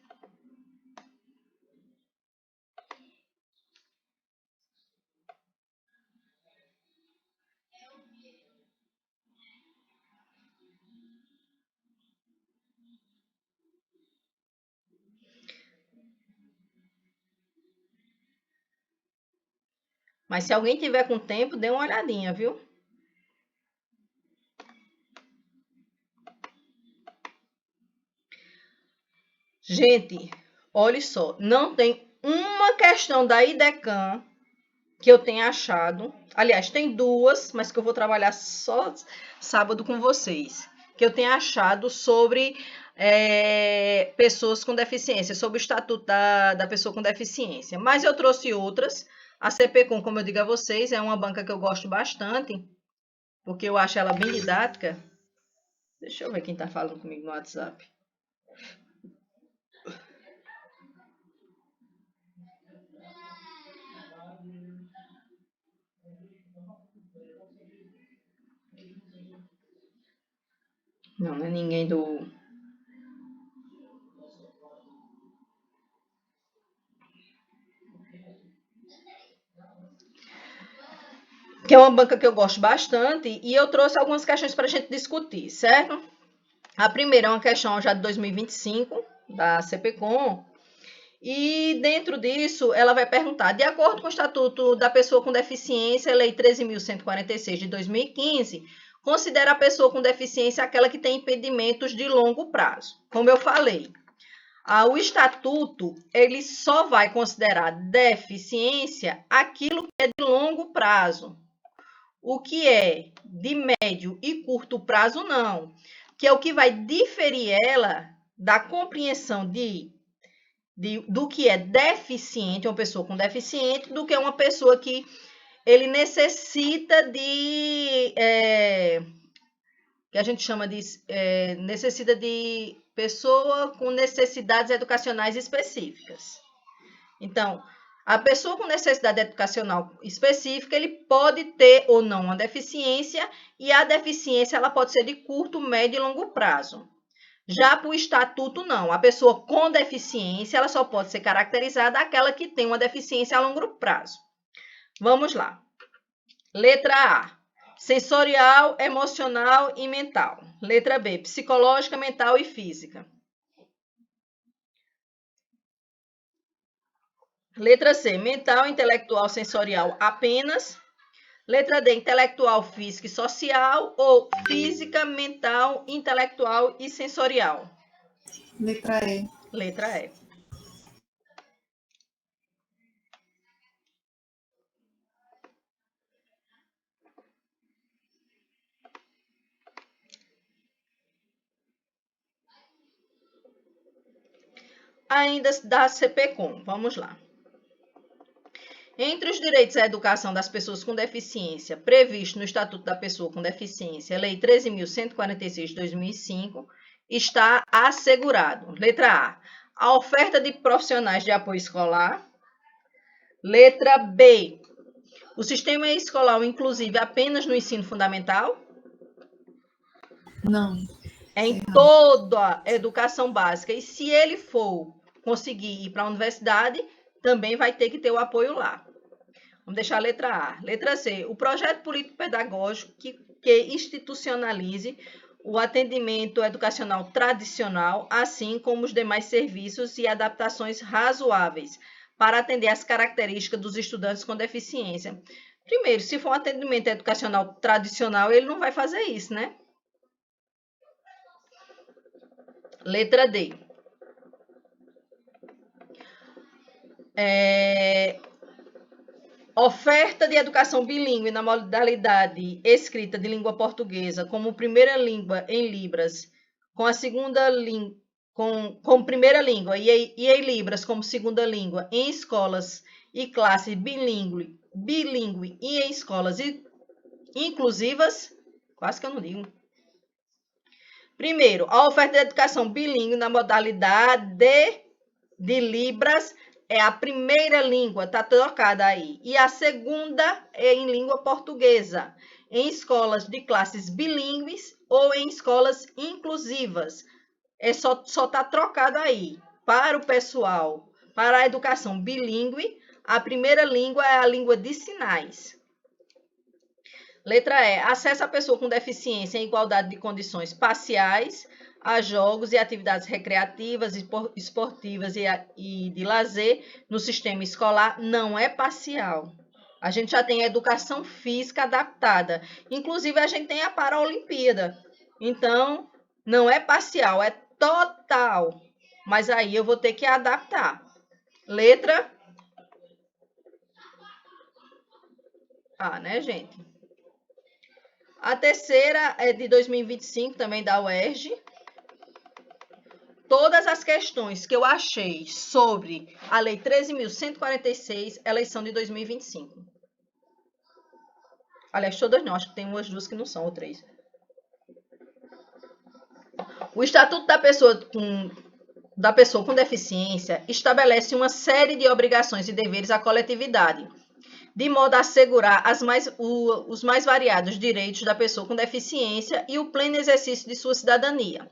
Mas se alguém tiver com tempo, dê uma olhadinha, viu? Gente, olha só, não tem uma questão da IDECAM que eu tenha achado. Aliás, tem duas, mas que eu vou trabalhar só sábado com vocês. Que eu tenha achado sobre pessoas com deficiência, sobre o estatuto da pessoa com deficiência. Mas eu trouxe outras. A CPCOM, como eu digo a vocês, é uma banca que eu gosto bastante, porque eu acho ela bem didática. Deixa eu ver quem está falando comigo no WhatsApp. Não, não é ninguém do... Que é uma banca que eu gosto bastante, e eu trouxe algumas questões para a gente discutir, certo? A primeira é uma questão já de 2025, da CPCOM, e dentro disso ela vai perguntar, de acordo com o Estatuto da Pessoa com Deficiência, Lei 13.146 de 2015, considera a pessoa com deficiência aquela que tem impedimentos de longo prazo. Como eu falei, o Estatuto ele só vai considerar deficiência aquilo que é de longo prazo. O que é de médio e curto prazo, não. Que é o que vai diferir ela da compreensão do que é deficiente, uma pessoa com deficiente, do que uma pessoa que ele necessita que a gente chama de necessita de pessoa com necessidades educacionais específicas. Então, a pessoa com necessidade educacional específica, ele pode ter ou não uma deficiência, e a deficiência ela pode ser de curto, médio e longo prazo. Já para o estatuto, não. A pessoa com deficiência, ela só pode ser caracterizada aquela que tem uma deficiência a longo prazo. Vamos lá. Letra A, sensorial, emocional e mental. Letra B, psicológica, mental e física. Letra C, mental, intelectual, sensorial apenas. Letra D, intelectual, física e social, ou física, mental, intelectual e sensorial. Letra E. Letra E. Ainda da CPCOM, vamos lá. Entre os direitos à educação das pessoas com deficiência previsto no Estatuto da Pessoa com Deficiência, Lei 13.146 de 2005, está assegurado. Letra A oferta de profissionais de apoio escolar. Letra B, o sistema escolar inclusive apenas no ensino fundamental? Não. É em toda a educação básica. E se ele for conseguir ir para a universidade, também vai ter que ter o apoio lá. Vamos deixar a letra A. Letra C, o projeto político-pedagógico que institucionalize o atendimento educacional tradicional, assim como os demais serviços e adaptações razoáveis para atender às características dos estudantes com deficiência. Primeiro, se for um atendimento educacional tradicional, ele não vai fazer isso, né? Letra D. Oferta de educação bilíngue na modalidade escrita de língua portuguesa como primeira língua em Libras, com a segunda língua como primeira língua e em Libras como segunda língua em escolas e classes bilíngue e em escolas inclusivas, quase que eu não digo. Primeiro, a oferta de educação bilíngue na modalidade de Libras é a primeira língua, está trocada aí. E a segunda é em língua portuguesa, em escolas de classes bilíngues ou em escolas inclusivas. Só está trocado aí. Para o pessoal, para a educação bilíngue, a primeira língua é a língua de sinais. Letra E, acesso à pessoa com deficiência em igualdade de condições parciais a jogos e atividades recreativas, esportivas e de lazer no sistema escolar não é parcial. A gente já tem a educação física adaptada. Inclusive, a gente tem a Paralimpíada. Então, não é parcial, é total. Mas aí eu vou ter que adaptar. Letra A, né, gente? A terceira é de 2025, também da UERJ. Todas as questões que eu achei sobre a Lei 13.146, elas são de 2025. Aliás, todas não, acho que tem umas duas que não são, ou três. O Estatuto da Pessoa com Deficiência estabelece uma série de obrigações e deveres à coletividade, de modo a assegurar os mais variados direitos da pessoa com deficiência e o pleno exercício de sua cidadania.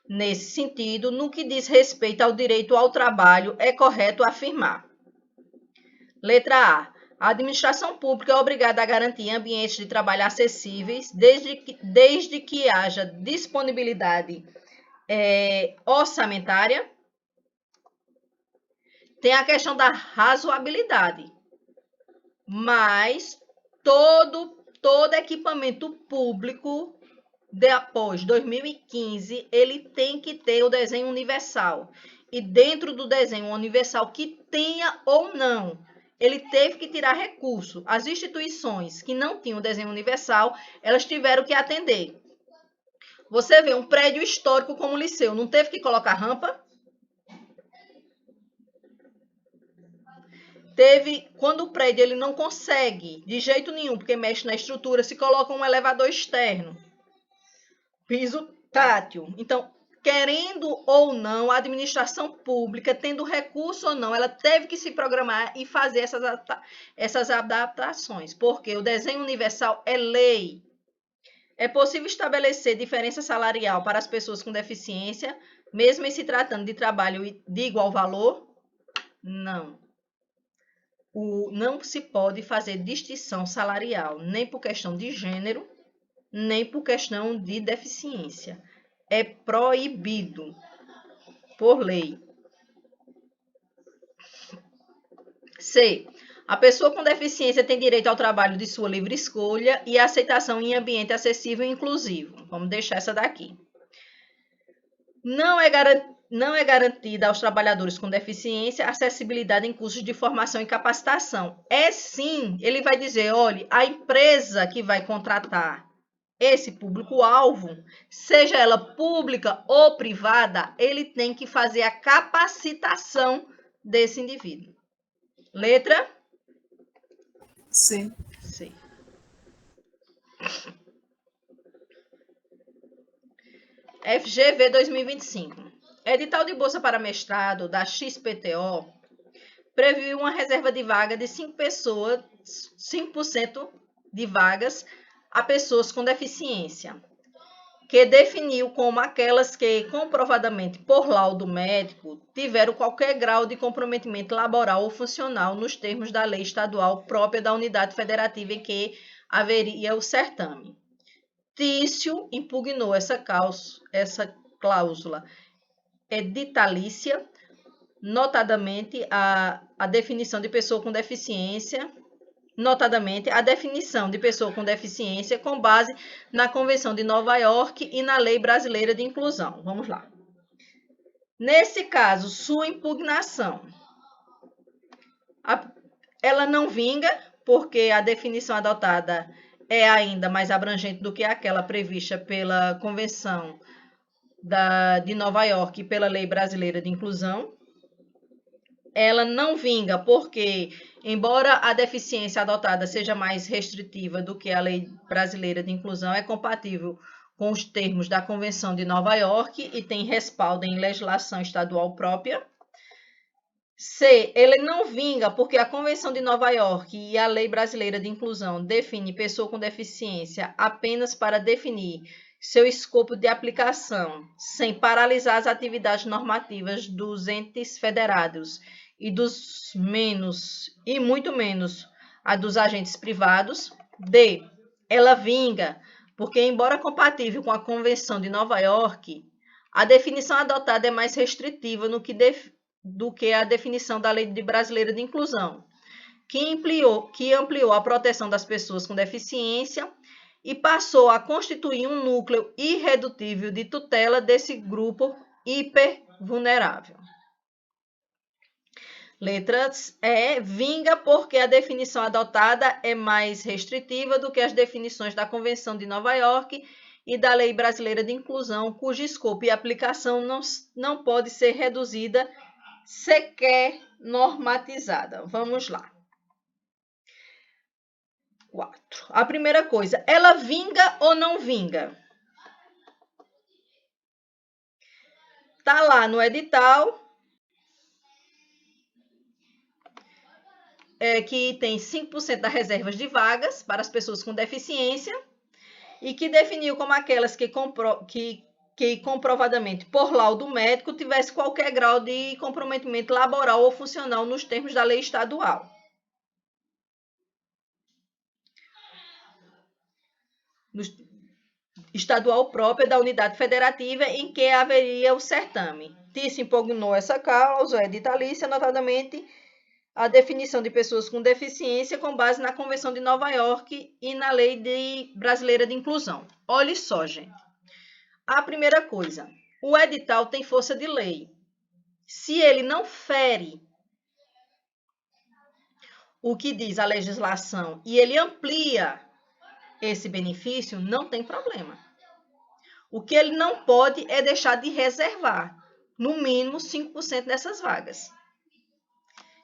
Nesse sentido, no que diz respeito ao direito ao trabalho, é correto afirmar. Letra A. A administração pública é obrigada a garantir ambientes de trabalho acessíveis, desde que haja disponibilidade orçamentária. Tem a questão da razoabilidade, mas todo equipamento público após 2015, ele tem que ter o desenho universal. E dentro do desenho universal, que tenha ou não ele teve que tirar recurso. As instituições que não tinham desenho universal, elas tiveram que atender. Você vê um prédio histórico como o Liceu, não teve que colocar rampa? Quando o prédio ele não consegue, de jeito nenhum, porque mexe na estrutura, se coloca um elevador externo, piso tátil. Então, querendo ou não, a administração pública, tendo recurso ou não, ela teve que se programar e fazer essas adaptações, porque o desenho universal é lei. É possível estabelecer diferença salarial para as pessoas com deficiência, mesmo em se tratando de trabalho de igual valor? Não. Não se pode fazer distinção salarial, nem por questão de gênero, nem por questão de deficiência. É proibido por lei. C. A pessoa com deficiência tem direito ao trabalho de sua livre escolha e à aceitação em ambiente acessível e inclusivo. Vamos deixar essa daqui. Não é garantida aos trabalhadores com deficiência acessibilidade em cursos de formação e capacitação. É sim, ele vai dizer, olha, a empresa que vai contratar esse público-alvo, seja ela pública ou privada, ele tem que fazer a capacitação desse indivíduo. Letra? C. C. FGV 2025. Edital de bolsa para mestrado da XPTO previu uma reserva de vaga de 5% de vagas a pessoas com deficiência, que definiu como aquelas que, comprovadamente por laudo médico, tiveram qualquer grau de comprometimento laboral ou funcional nos termos da lei estadual própria da unidade federativa em que haveria o certame. Tício impugnou essa cláusula editalícia, notadamente a definição de pessoa com deficiência, com base na Convenção de Nova York e na Lei Brasileira de Inclusão. Vamos lá. Nesse caso, sua impugnação, ela não vinga, porque a definição adotada é ainda mais abrangente do que aquela prevista pela Convenção de Nova York e pela Lei Brasileira de Inclusão. Ela não vinga porque, embora a deficiência adotada seja mais restritiva do que a Lei Brasileira de Inclusão, é compatível com os termos da Convenção de Nova York e tem respaldo em legislação estadual própria. C. Ele não vinga porque a Convenção de Nova York e a Lei Brasileira de Inclusão define pessoa com deficiência apenas para definir seu escopo de aplicação, sem paralisar as atividades normativas dos entes federados e muito menos a dos agentes privados. D. Ela vinga porque, embora compatível com a Convenção de Nova York, a definição adotada é mais restritiva do que a definição da Lei Brasileira de Inclusão, que ampliou a proteção das pessoas com deficiência e passou a constituir um núcleo irredutível de tutela desse grupo hipervulnerável. Letras E. Vinga porque a definição adotada é mais restritiva do que as definições da Convenção de Nova York e da Lei Brasileira de Inclusão, cujo escopo e aplicação não pode ser reduzida, sequer normatizada. Vamos lá. 4. A primeira coisa, ela vinga ou não vinga? Está lá no edital que tem 5% das reservas de vagas para as pessoas com deficiência e que definiu como aquelas que comprovadamente por laudo médico tivesse qualquer grau de comprometimento laboral ou funcional nos termos da lei estadual. Estadual própria da unidade federativa em que haveria o certame. Tício impugnou essa cláusula editalícia, notadamente a definição de pessoas com deficiência com base na Convenção de Nova York e na Lei Brasileira de Inclusão. Olha só, gente. A primeira coisa, o edital tem força de lei. Se ele não fere o que diz a legislação e ele amplia esse benefício, não tem problema. O que ele não pode é deixar de reservar, no mínimo, 5% dessas vagas.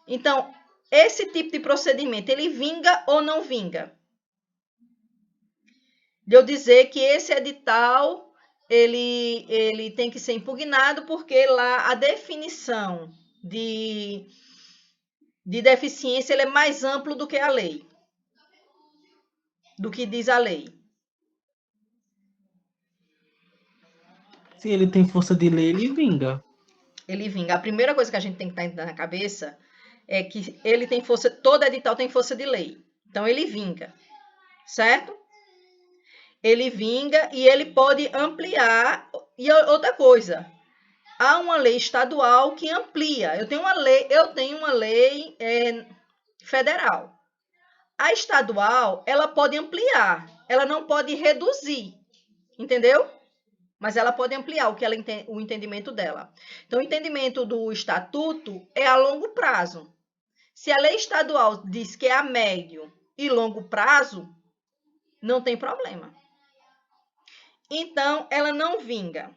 Então, esse tipo de procedimento, ele vinga ou não vinga? De eu dizer que esse edital, ele tem que ser impugnado porque lá a definição de deficiência ele é mais amplo do que a lei, do que diz a lei. Se ele tem força de lei, ele vinga. Ele vinga. A primeira coisa que a gente tem que estar na cabeça é que ele tem força, todo edital tem força de lei. Então, ele vinga, certo? Ele vinga e ele pode ampliar. E outra coisa, há uma lei estadual que amplia. Eu tenho uma lei federal. A estadual, ela pode ampliar, ela não pode reduzir, entendeu? Mas ela pode ampliar o entendimento dela. Então, o entendimento do estatuto é a longo prazo. Se a lei estadual diz que é a médio e longo prazo, não tem problema. Então, ela não vinga.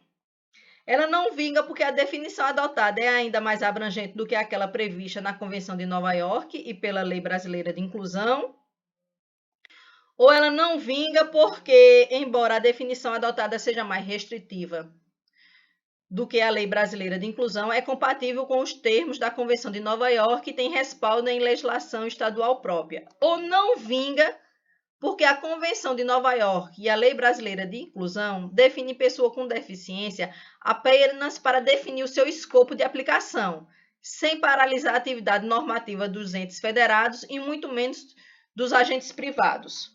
Ela não vinga porque a definição adotada é ainda mais abrangente do que aquela prevista na Convenção de Nova York e pela Lei Brasileira de Inclusão. Ou ela não vinga porque, embora a definição adotada seja mais restritiva do que a Lei Brasileira de Inclusão, é compatível com os termos da Convenção de Nova York e tem respaldo em legislação estadual própria. Ou não vinga porque a Convenção de Nova York e a Lei Brasileira de Inclusão definem pessoa com deficiência apenas para definir o seu escopo de aplicação, sem paralisar a atividade normativa dos entes federados e muito menos dos agentes privados.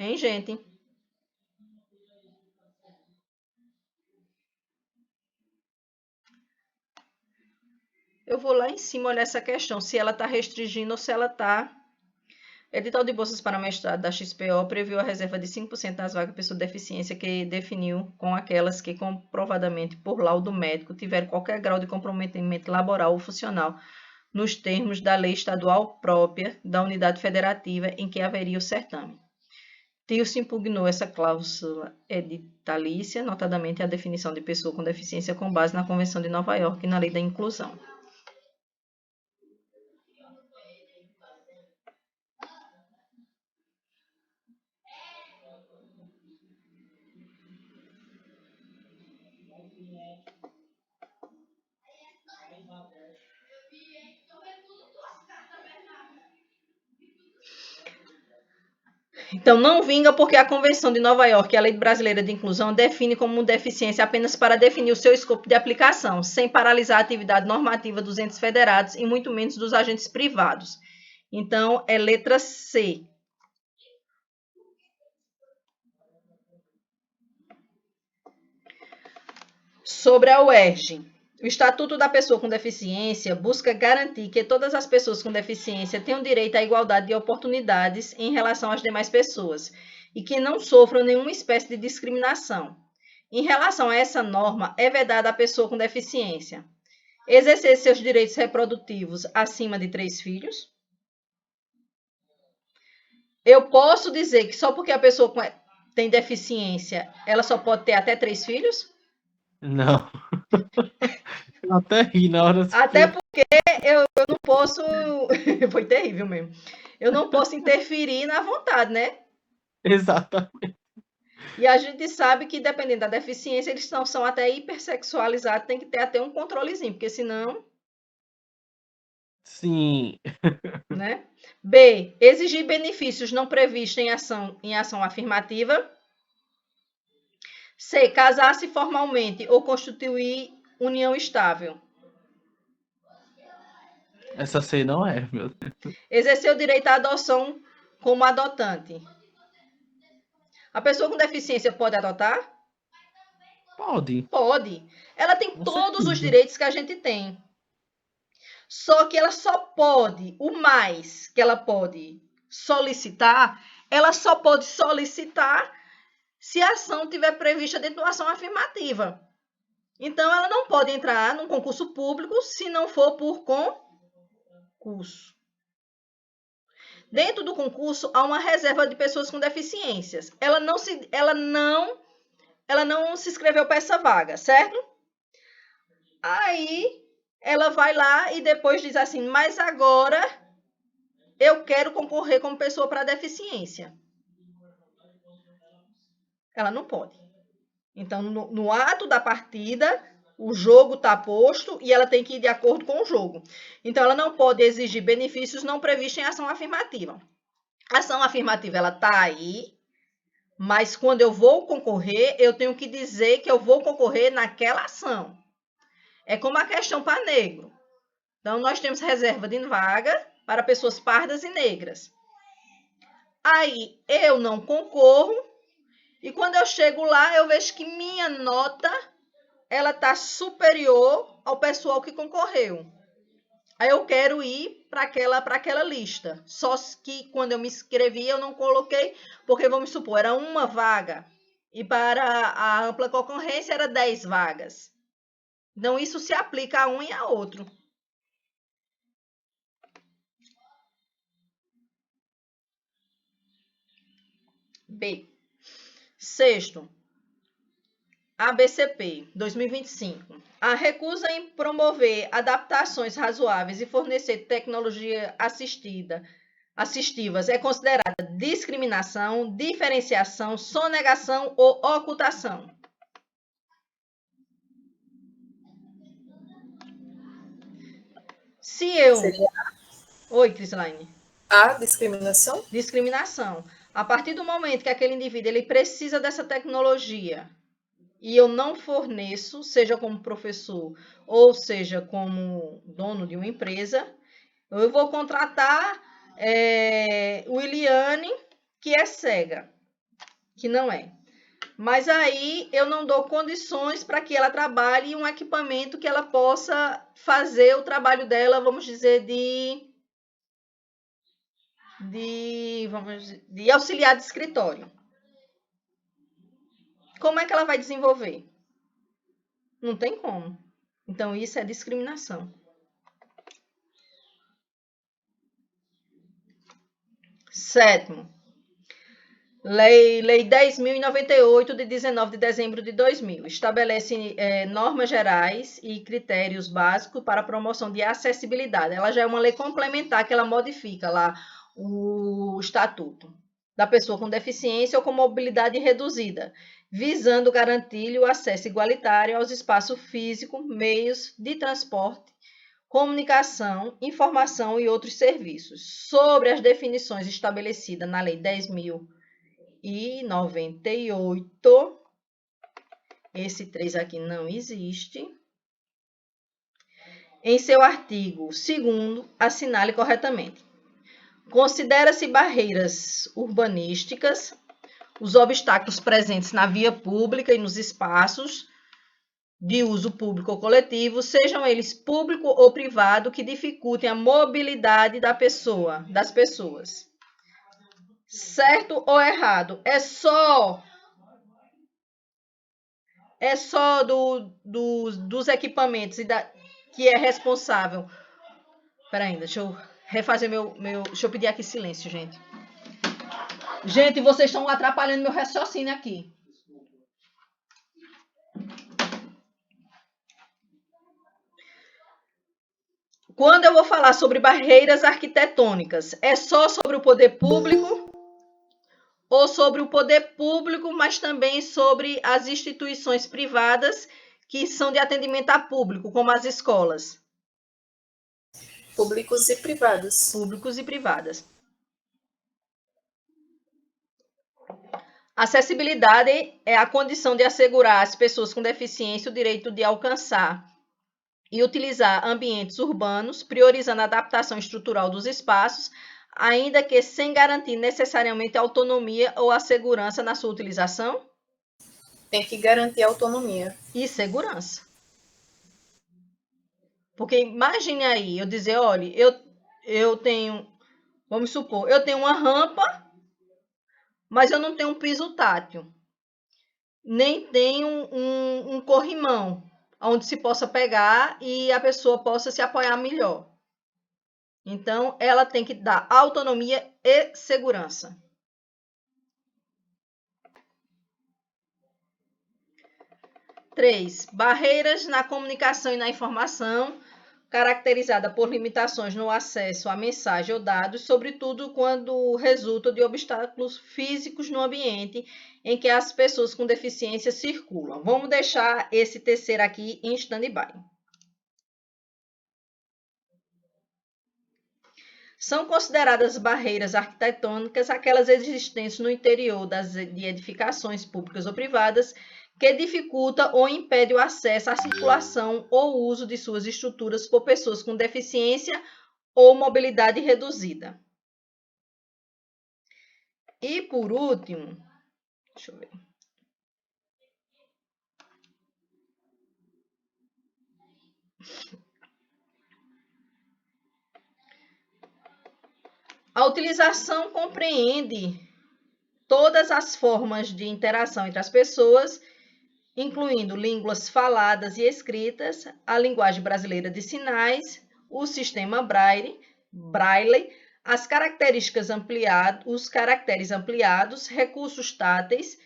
Hein, gente? Eu vou lá em cima olhar essa questão, se ela está restringindo ou se ela está... Edital de bolsas para mestrado da XPO previu a reserva de 5% das vagas de pessoa de deficiência que definiu com aquelas que comprovadamente, por laudo médico, tiveram qualquer grau de comprometimento laboral ou funcional, nos termos da lei estadual própria da unidade federativa em que haveria o certame. TILSE impugnou essa cláusula editalícia, notadamente a definição de pessoa com deficiência com base na Convenção de Nova York e na Lei da Inclusão. Então, não vinga porque a Convenção de Nova York e a Lei Brasileira de Inclusão define como deficiência apenas para definir o seu escopo de aplicação, sem paralisar a atividade normativa dos entes federados e muito menos dos agentes privados. Então, é letra C. Sobre a UERJ. O Estatuto da Pessoa com Deficiência busca garantir que todas as pessoas com deficiência tenham direito à igualdade de oportunidades em relação às demais pessoas e que não sofram nenhuma espécie de discriminação. Em relação a essa norma, é vedada à pessoa com deficiência exercer seus direitos reprodutivos acima de 3 filhos. Eu posso dizer que só porque a pessoa tem deficiência, ela só pode ter até 3 filhos? Não. Eu até ri na hora. Até porque eu não posso... Foi terrível mesmo. Eu não posso interferir na vontade, né? Exatamente. E a gente sabe que, dependendo da deficiência, eles são até hipersexualizados, tem que ter até um controlezinho, porque senão... Sim. Né? B. Exigir benefícios não previstos em ação afirmativa. C. Casar-se formalmente ou constituir união estável. Essa C não é, meu Deus. Exercer o direito à adoção como adotante. A pessoa com deficiência pode adotar? Pode. Pode. Ela tem Com todos os certeza. direitos que a gente tem. Só que ela só pode, o mais que ela pode solicitar, ela só pode solicitar se a ação tiver prevista dentro de uma ação afirmativa. Então, ela não pode entrar num concurso público se não for por concurso. Dentro do concurso, há uma reserva de pessoas com deficiências. Ela não se inscreveu para essa vaga, certo? Aí, ela vai lá e depois diz assim, mas agora eu quero concorrer como pessoa para deficiência. Ela não pode. Então, no ato da partida, o jogo está posto e ela tem que ir de acordo com o jogo. Então, ela não pode exigir benefícios não previstos em ação afirmativa. A ação afirmativa, ela está aí, mas quando eu vou concorrer, eu tenho que dizer que eu vou concorrer naquela ação. É como a questão para negro. Então, nós temos reserva de vaga para pessoas pardas e negras. Aí, eu não concorro, e quando eu chego lá, eu vejo que minha nota ela está superior ao pessoal que concorreu. Aí eu quero ir para aquela lista. Só que quando eu me inscrevi, eu não coloquei, porque vamos supor, era uma vaga. E para a ampla concorrência era 10 vagas. Então, isso se aplica a um e a outro. B. Sexto, ABCP 2025. A recusa em promover adaptações razoáveis e fornecer tecnologia assistivas é considerada discriminação, diferenciação, sonegação ou ocultação. Se eu... Oi, Crislaine. A discriminação? Discriminação. A partir do momento que aquele indivíduo ele precisa dessa tecnologia e eu não forneço, seja como professor ou seja como dono de uma empresa, eu vou contratar Williane, que é cega, que não é. Mas aí eu não dou condições para que ela trabalhe em um equipamento que ela possa fazer o trabalho dela, vamos dizer, de auxiliar de escritório. Como é que ela vai desenvolver? Não tem como. Então, isso é discriminação. Sétimo, Lei 10.098, de 19 de dezembro de 2000, estabelece normas gerais e critérios básicos para a promoção de acessibilidade. Ela já é uma lei complementar que ela modifica lá o estatuto da pessoa com deficiência ou com mobilidade reduzida, visando garantir o acesso igualitário aos espaços físicos, meios de transporte, comunicação, informação e outros serviços. Sobre as definições estabelecidas na Lei 10.098, esse 3 aqui não existe. Em seu artigo 2º, assinale corretamente. Considera-se barreiras urbanísticas os obstáculos presentes na via pública e nos espaços de uso público ou coletivo, sejam eles público ou privado, que dificultem a mobilidade das pessoas. Certo ou errado? É só dos equipamentos que é responsável. Espera aí, deixa eu refazer deixa eu pedir aqui silêncio, gente. Gente, vocês estão atrapalhando meu raciocínio aqui. Quando eu vou falar sobre barreiras arquitetônicas, é só sobre o poder público ou sobre o poder público, mas também sobre as instituições privadas que são de atendimento a público, como as escolas? Públicos e privados. Públicos e privadas. Acessibilidade é a condição de assegurar às pessoas com deficiência o direito de alcançar e utilizar ambientes urbanos, priorizando a adaptação estrutural dos espaços, ainda que sem garantir necessariamente a autonomia ou a segurança na sua utilização? Tem que garantir autonomia. E segurança. Porque imagine aí, eu dizer, olha, eu tenho, vamos supor, eu tenho uma rampa, mas eu não tenho um piso tátil. Nem tenho um corrimão, onde se possa pegar e a pessoa possa se apoiar melhor. Então, ela tem que dar autonomia e segurança. Três, barreiras na comunicação e na informação, caracterizada por limitações no acesso a mensagem ou dados, sobretudo quando resultam de obstáculos físicos no ambiente em que as pessoas com deficiência circulam. Vamos deixar esse terceiro aqui em stand-by. São consideradas barreiras arquitetônicas aquelas existentes no interior de edificações públicas ou privadas que dificulta ou impede o acesso à circulação ou uso de suas estruturas por pessoas com deficiência ou mobilidade reduzida. E por último, deixa eu ver. A utilização compreende todas as formas de interação entre as pessoas, incluindo línguas faladas e escritas, a linguagem brasileira de sinais, o sistema Braille, os caracteres ampliados, recursos táteis,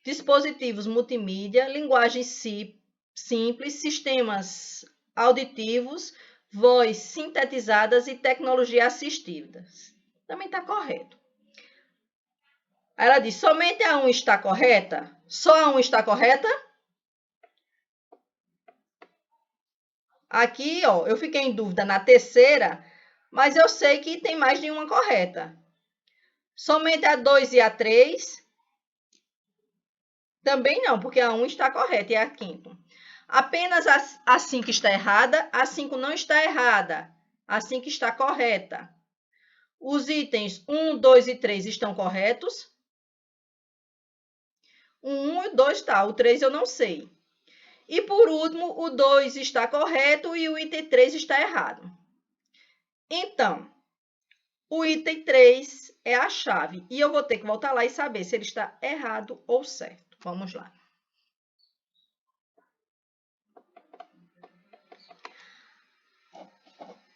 dispositivos multimídia, linguagem simples, sistemas auditivos, voz sintetizadas e tecnologia assistidas. Também está correto. Aí ela diz, somente a 1 está correta? Só a 1 está correta? Aqui, ó, eu fiquei em dúvida na terceira, mas eu sei que tem mais de uma correta. Somente a 2 e a 3? Também não, porque a 1 está correta e a 5ª. Apenas a 5 está errada, a 5 não está errada, a 5 está correta. Os itens 1, 2 e 3 estão corretos? O 1 e o 2 está, o 3 eu não sei. E por último, o 2 está correto e o item 3 está errado. Então, o item 3 é a chave. E eu vou ter que voltar lá e saber se ele está errado ou certo. Vamos lá.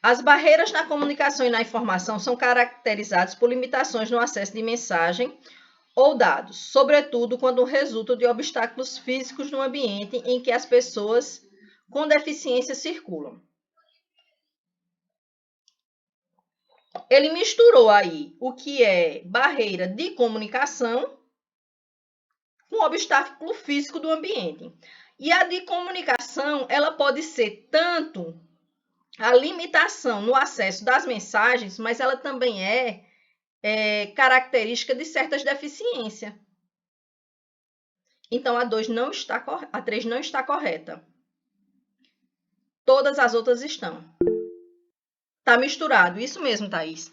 As barreiras na comunicação e na informação são caracterizadas por limitações no acesso de mensagem ou dados, sobretudo quando resultam de obstáculos físicos no ambiente em que as pessoas com deficiência circulam. Ele misturou aí o que é barreira de comunicação com obstáculo físico do ambiente. E a de comunicação, ela pode ser tanto a limitação no acesso das mensagens, mas ela também é característica de certas deficiências. Então, a 3 não está correta. Todas as outras estão. Está misturado. Isso mesmo, Thaís.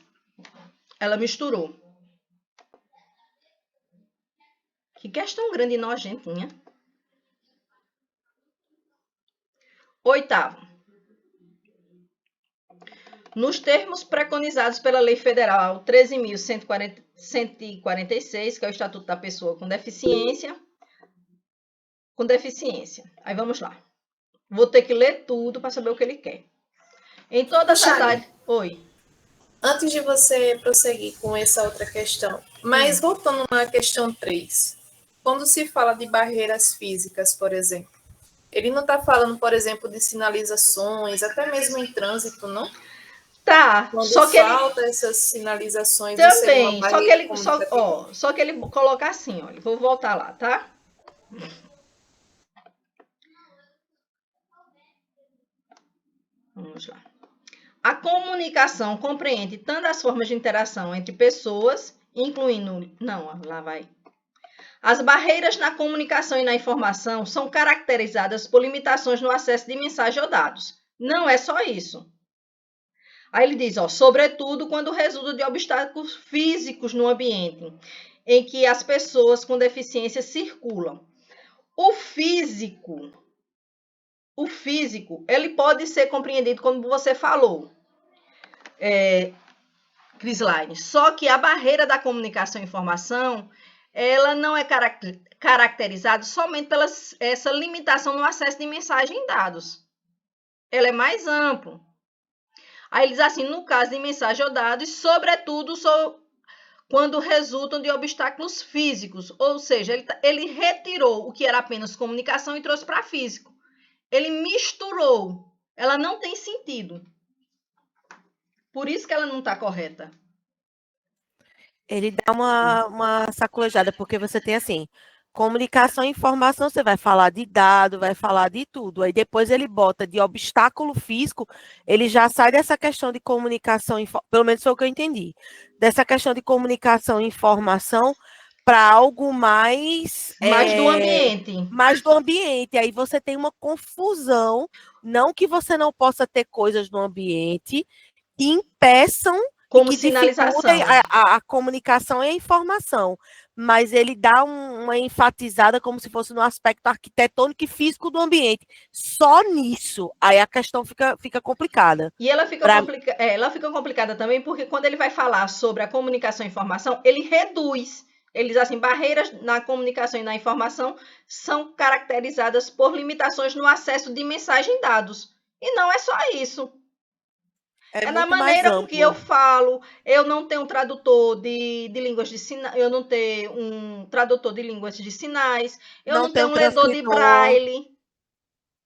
Ela misturou. Que questão grande e nojentinha. 8º. Nos termos preconizados pela Lei Federal 13.146, que é o Estatuto da Pessoa com Deficiência. Aí vamos lá. Vou ter que ler tudo para saber o que ele quer. Em todas as áreas... Oi. Antes de você prosseguir com essa outra questão, mas voltando na questão 3, quando se fala de barreiras físicas, por exemplo, ele não está falando, por exemplo, de sinalizações, até mesmo em trânsito, não? Tá, quando só que falta essas sinalizações também, só que ele coloca assim, olha, vou voltar lá, tá? Vamos lá. A comunicação compreende tanto as formas de interação entre pessoas, incluindo... Não, lá vai. As barreiras na comunicação e na informação são caracterizadas por limitações no acesso de mensagem ou dados. Não é só isso. Aí ele diz, ó, sobretudo quando resulta de obstáculos físicos no ambiente em que as pessoas com deficiência circulam. O físico o físico, ele pode ser compreendido como você falou, Crislaine. Só que a barreira da comunicação e informação, ela não é caracterizada somente pela essa limitação no acesso de mensagem em dados. Ela é mais ampla. Aí ele diz assim, no caso de mensagem ou dados, sobretudo quando resultam de obstáculos físicos, ou seja, ele retirou o que era apenas comunicação e trouxe para físico. Ele misturou. Ela não tem sentido. Por isso que ela não está correta. Ele dá uma sacolejada, porque você tem assim, comunicação e informação, você vai falar de dado, vai falar de tudo. Aí depois ele bota de obstáculo físico, ele já sai dessa questão de comunicação, pelo menos foi o que eu entendi, dessa questão de comunicação e informação para algo mais... Mais do ambiente. Mais do ambiente. Aí você tem uma confusão, não que você não possa ter coisas no ambiente que impeçam como que sinalização. A comunicação e a informação, mas ele dá uma enfatizada como se fosse no aspecto arquitetônico e físico do ambiente. Só nisso, aí a questão fica complicada. E ela fica, ela fica complicada também porque quando ele vai falar sobre a comunicação e informação, ele reduz. Ele diz assim, barreiras na comunicação e na informação são caracterizadas por limitações no acesso de mensagem e dados. E não é só isso. É na maneira com que eu falo, eu não tenho um tradutor de línguas de sinais, eu não tenho um tradutor de línguas de sinais, eu não tenho um ledor de braille.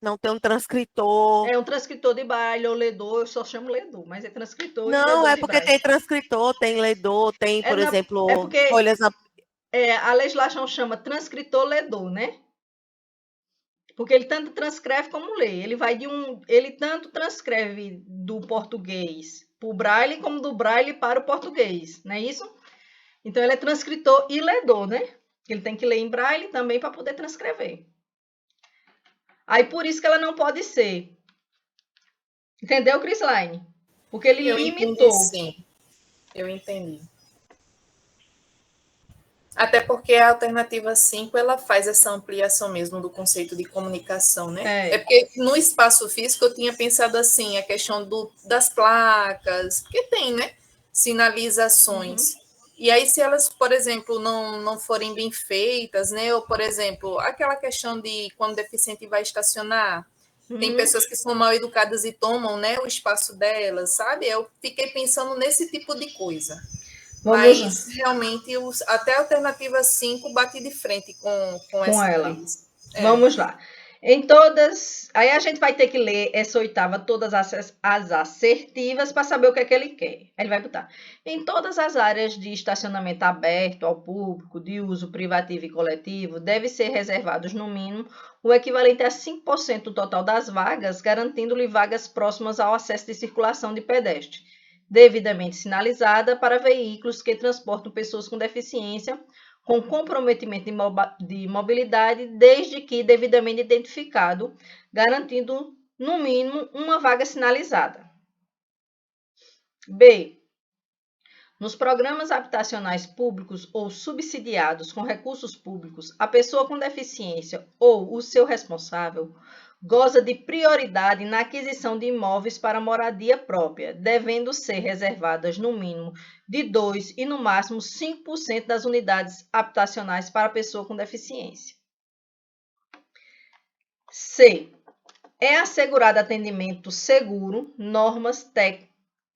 Não tem um transcritor. É um transcritor de braille ou ledor, eu só chamo ledor, mas é transcritor não, e ledor é porque tem transcritor, tem ledor, tem, por exemplo, folhas... a legislação chama transcritor-ledor, né? Porque ele tanto transcreve como lê. Ele tanto transcreve do português para o braille como do braille para o português, não é isso? Então ele é transcritor e ledor, né? Ele tem que ler em braille também para poder transcrever. Aí por isso que ela não pode ser. Entendeu, Crislaine? Porque ele limitou. Sim, eu entendi. Até porque a alternativa 5, ela faz essa ampliação mesmo do conceito de comunicação, né? É porque no espaço físico eu tinha pensado assim, a questão das placas, porque tem, né? Sinalizações. E aí, se elas, por exemplo, não forem bem feitas, né? Ou, por exemplo, aquela questão de quando o deficiente vai estacionar, tem pessoas que são mal educadas e tomam, né, o espaço delas, sabe? Eu fiquei pensando nesse tipo de coisa. Mas, realmente, até a alternativa 5 bate de frente com essa ela. Vamos lá. Em todas... Aí a gente vai ter que ler essa oitava, todas as assertivas, para saber o que é que ele quer. Ele vai botar. Em todas as áreas de estacionamento aberto ao público, de uso privativo e coletivo, deve ser reservados, no mínimo, o equivalente a 5% do total das vagas, garantindo-lhe vagas próximas ao acesso de circulação de pedestre, devidamente sinalizada para veículos que transportam pessoas com deficiência, com comprometimento de mobilidade, desde que devidamente identificado, garantindo, no mínimo, uma vaga sinalizada. B. Nos programas habitacionais públicos ou subsidiados com recursos públicos, a pessoa com deficiência ou o seu responsável goza de prioridade na aquisição de imóveis para moradia própria, devendo ser reservadas no mínimo de 2% e no máximo 5% das unidades habitacionais para a pessoa com deficiência. C. É assegurado atendimento seguro, normas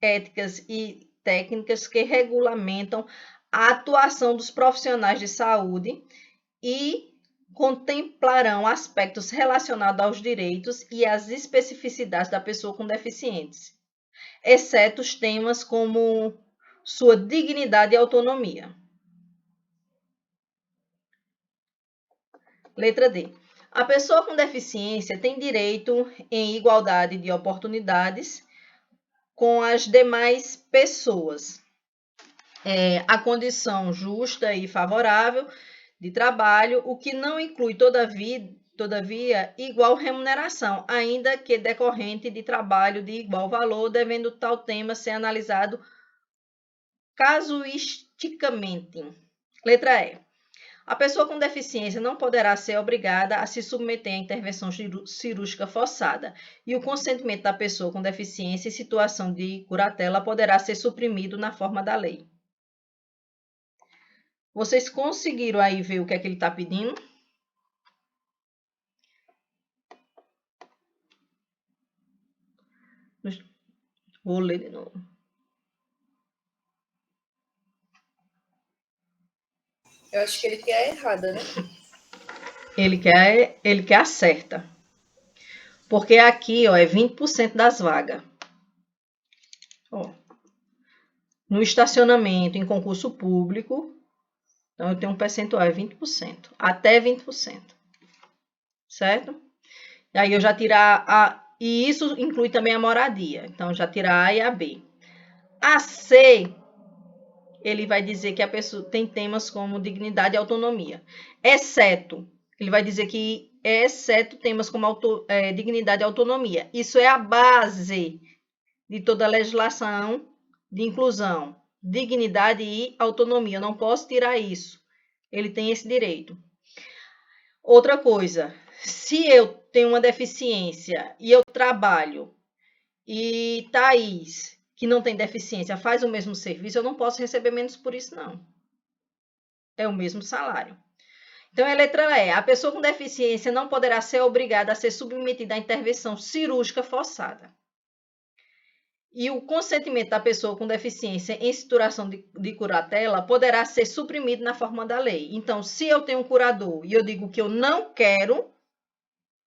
éticas e técnicas que regulamentam a atuação dos profissionais de saúde e contemplarão aspectos relacionados aos direitos e às especificidades da pessoa com deficiência, exceto os temas como sua dignidade e autonomia. Letra D. A pessoa com deficiência tem direito em igualdade de oportunidades com as demais pessoas. A condição justa e favorável de trabalho, o que não inclui, todavia, igual remuneração, ainda que decorrente de trabalho de igual valor, devendo tal tema ser analisado casuisticamente. Letra E. A pessoa com deficiência não poderá ser obrigada a se submeter à intervenção cirúrgica forçada e o consentimento da pessoa com deficiência em situação de curatela poderá ser suprimido na forma da lei. Vocês conseguiram aí ver o que é que ele está pedindo? Vou ler de novo. Eu acho que ele quer a errada, né? Ele quer a certa. Porque aqui, ó, é 20% das vagas. Ó. No estacionamento, em concurso público, então eu tenho um percentual, é 20%. Até 20%. Certo? E aí eu já tirar e isso inclui também a moradia. Então, já tirar A e a B. A C, ele vai dizer que a pessoa tem temas como dignidade e autonomia. Exceto, ele vai dizer que é exceto temas como dignidade e autonomia. Isso é a base de toda a legislação de inclusão. Dignidade e autonomia. Eu não posso tirar isso. Ele tem esse direito. Outra coisa, se eu tenho uma deficiência e eu trabalho e Thaís, que não tem deficiência, faz o mesmo serviço, eu não posso receber menos por isso, não. É o mesmo salário. Então, a letra E. A pessoa com deficiência não poderá ser obrigada a ser submetida à intervenção cirúrgica forçada. E o consentimento da pessoa com deficiência em situação de curatela poderá ser suprimido na forma da lei. Então, se eu tenho um curador e eu digo que eu não quero,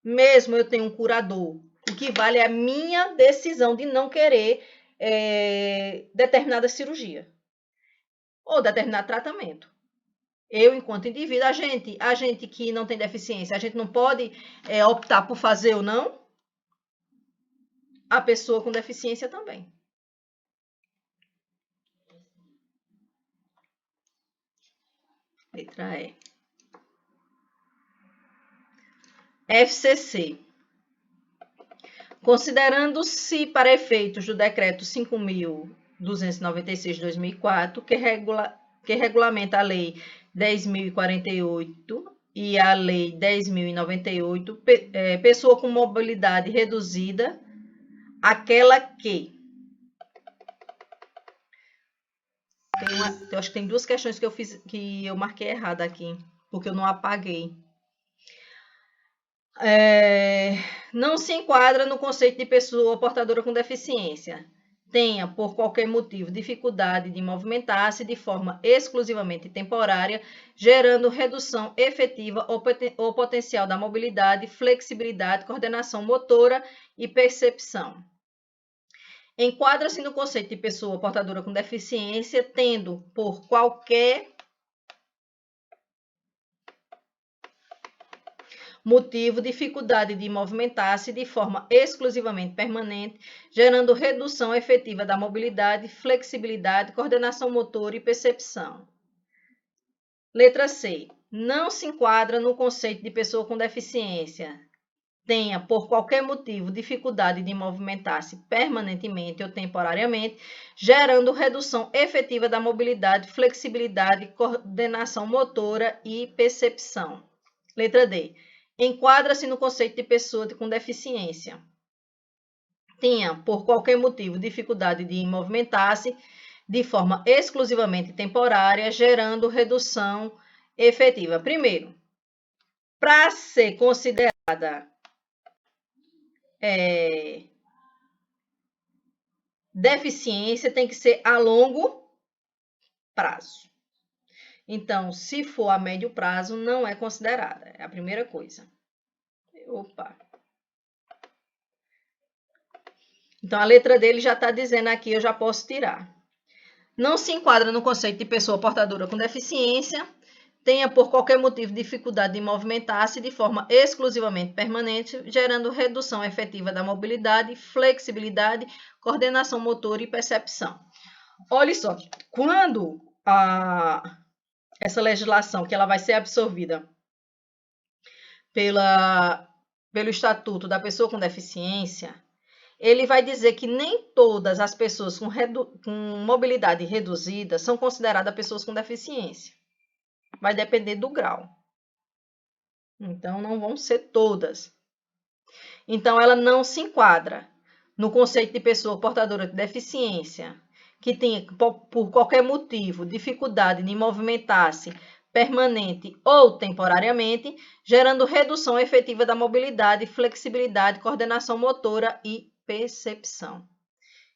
mesmo eu tenho um curador, o que vale é a minha decisão de não querer determinada cirurgia ou determinado tratamento. Eu, enquanto indivíduo, a gente que não tem deficiência, a gente não pode optar por fazer ou não. A pessoa com deficiência também. Letra E. FCC. Considerando-se para efeitos do Decreto 5.296 de 2004, que regulamenta a Lei 10.048 e a Lei 10.098, pessoa com mobilidade reduzida, aquela que... eu acho que tem duas questões que eu marquei errada aqui, porque eu não apaguei. Não se enquadra no conceito de pessoa portadora com deficiência. Tenha, por qualquer motivo, dificuldade de movimentar-se de forma exclusivamente temporária, gerando redução efetiva ou potencial da mobilidade, flexibilidade, coordenação motora e percepção. Enquadra-se no conceito de pessoa portadora com deficiência, tendo, por qualquer motivo, dificuldade de movimentar-se de forma exclusivamente permanente, gerando redução efetiva da mobilidade, flexibilidade, coordenação motora e percepção. Letra C. Não se enquadra no conceito de pessoa com deficiência. Tenha, por qualquer motivo, dificuldade de movimentar-se permanentemente ou temporariamente, gerando redução efetiva da mobilidade, flexibilidade, coordenação motora e percepção. Letra D. Enquadra-se no conceito de pessoa com deficiência. Tenha, por qualquer motivo, dificuldade de movimentar-se de forma exclusivamente temporária, gerando redução efetiva. Primeiro, para ser considerada deficiência, tem que ser a longo prazo. Então, se for a médio prazo, não é considerada. É a primeira coisa. Opa. Então, a letra dele já está dizendo aqui, eu já posso tirar. Não se enquadra no conceito de pessoa portadora com deficiência. Tenha, por qualquer motivo, dificuldade de movimentar-se de forma exclusivamente permanente, gerando redução efetiva da mobilidade, flexibilidade, coordenação motora e percepção. Olha só, quando essa legislação, que ela vai ser absorvida pelo Estatuto da Pessoa com Deficiência, ele vai dizer que nem todas as pessoas com mobilidade reduzida são consideradas pessoas com deficiência. vai depender do grau. Então, não vão ser todas. Então, ela não se enquadra no conceito de pessoa portadora de deficiência, que tenha, por qualquer motivo, dificuldade de movimentar-se permanente ou temporariamente, gerando redução efetiva da mobilidade, flexibilidade, coordenação motora e percepção.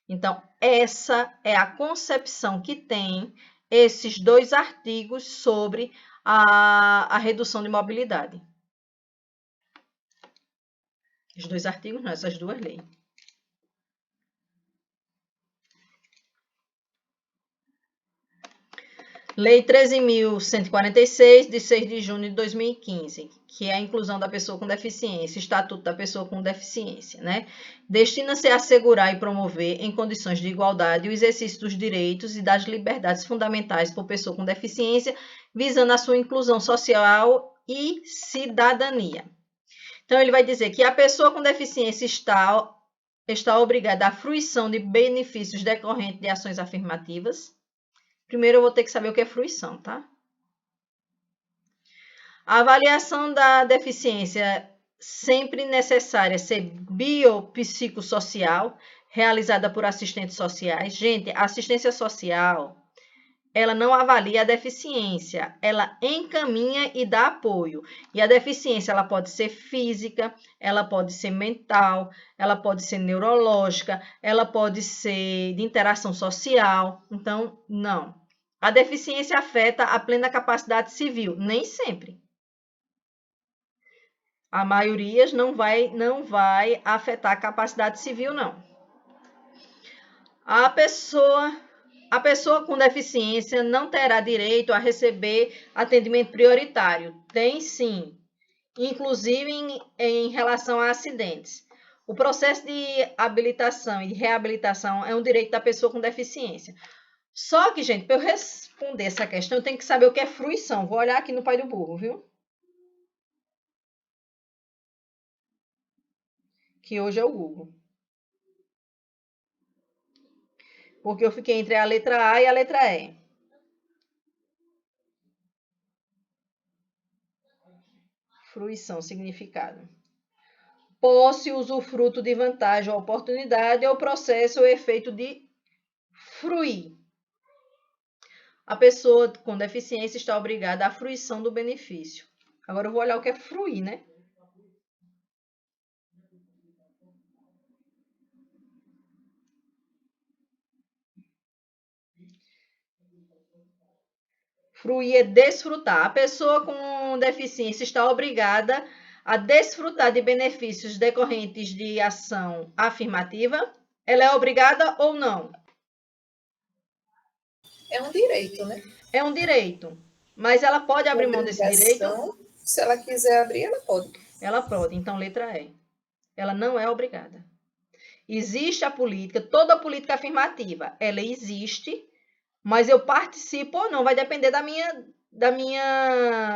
Então, essa é a concepção que tem esses dois artigos sobre a redução de mobilidade. Os dois artigos, não, essas duas leis. Lei 13.146, de 6 de junho de 2015, que é a inclusão da pessoa com deficiência, Estatuto da Pessoa com Deficiência, né? Destina-se a assegurar e promover, em condições de igualdade, o exercício dos direitos e das liberdades fundamentais por pessoa com deficiência, visando a sua inclusão social e cidadania. Então, ele vai dizer que a pessoa com deficiência está obrigada à fruição de benefícios decorrentes de ações afirmativas. Primeiro, eu vou ter que saber o que é fruição, tá? A avaliação da deficiência sempre necessária ser biopsicossocial, realizada por assistentes sociais. Gente, a assistência social, ela não avalia a deficiência, ela encaminha e dá apoio. E a deficiência, ela pode ser física, ela pode ser mental, ela pode ser neurológica, ela pode ser de interação social. Então, não. A deficiência afeta a plena capacidade civil, nem sempre. A maioria não vai afetar a capacidade civil, não. A pessoa com deficiência não terá direito a receber atendimento prioritário. Tem sim, inclusive em relação a acidentes. O processo de habilitação e de reabilitação é um direito da pessoa com deficiência. Só que, gente, para eu responder essa questão, eu tenho que saber o que é fruição. Vou olhar aqui no Pai do Burro, viu? Que hoje é o Google. Porque eu fiquei entre a letra A e a letra E. Fruição, significado. Posse, usufruto de vantagem ou oportunidade, ou processo ou efeito de fruir. A pessoa com deficiência está obrigada à fruição do benefício. Agora eu vou olhar o que é fruir, né? Fruir é desfrutar. A pessoa com deficiência está obrigada a desfrutar de benefícios decorrentes de ação afirmativa. Ela é obrigada ou não? É um direito, né? É um direito. Mas ela pode abrir mão desse direito? Se ela quiser abrir, ela pode. Ela pode. Então, letra E. Ela não é obrigada. Existe a política, toda a política afirmativa, ela existe, mas eu participo ou não, vai depender da minha,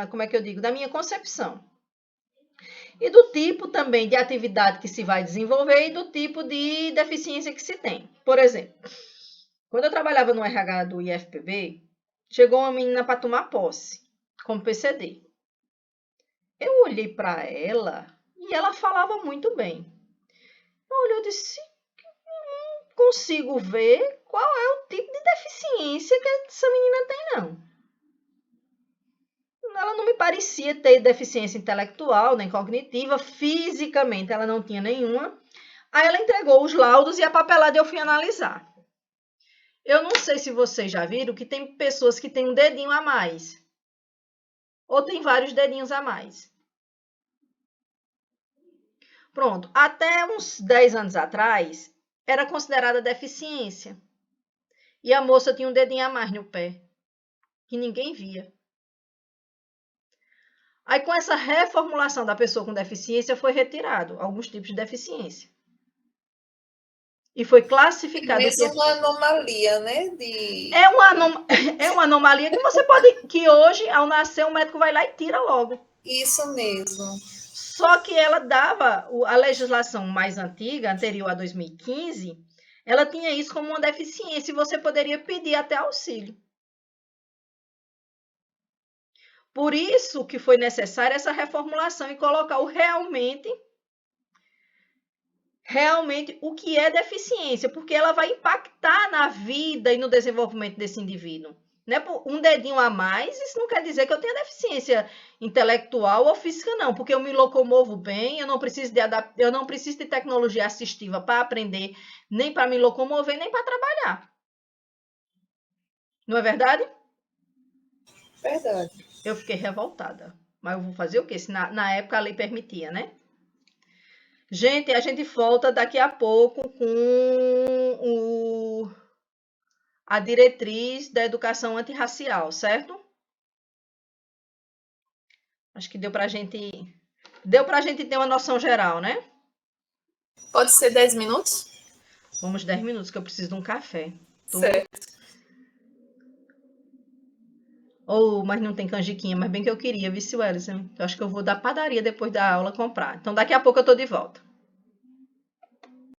como é que eu digo, da minha concepção. E do tipo também de atividade que se vai desenvolver e do tipo de deficiência que se tem. Por exemplo, quando eu trabalhava no RH do IFPB, chegou uma menina para tomar posse, como PCD. Eu olhei para ela e ela falava muito bem. Eu olhei e disse, não consigo ver qual é o tipo de deficiência que essa menina tem, não. Ela não me parecia ter deficiência intelectual, nem cognitiva, fisicamente ela não tinha nenhuma. Aí ela entregou os laudos e a papelada eu fui analisar. Eu não sei se vocês já viram que tem pessoas que têm um dedinho a mais. Ou tem vários dedinhos a mais. Pronto, até uns 10 anos atrás, era considerada deficiência. E a moça tinha um dedinho a mais no pé, que ninguém via. Aí, com essa reformulação da pessoa com deficiência, foi retirado alguns tipos de deficiência. E foi classificado... É uma anomalia, né? É uma anomalia que você pode... Que hoje, ao nascer, o médico vai lá e tira logo. Isso mesmo. Só que ela dava... A legislação mais antiga, anterior a 2015, ela tinha isso como uma deficiência e você poderia pedir até auxílio. Por isso que foi necessária essa reformulação e colocar o realmente o que é deficiência, porque ela vai impactar na vida e no desenvolvimento desse indivíduo. Né? Um dedinho a mais, isso não quer dizer que eu tenha deficiência intelectual ou física, não, porque eu me locomovo bem, eu não preciso de tecnologia assistiva para aprender, nem para me locomover, nem para trabalhar. Não é verdade? Verdade. Eu fiquei revoltada. Mas eu vou fazer o quê? Se na época a lei permitia, né? Gente, a gente volta daqui a pouco com a diretriz da educação antirracial, certo? Acho que deu para a gente ter uma noção geral, né? Pode ser 10 minutos? Vamos 10 minutos, que eu preciso de um café. Certo. Mas não tem canjiquinha, mas bem que eu queria, vice Wellison. Eu acho que eu vou da padaria depois da aula comprar. Então, daqui a pouco eu tô de volta.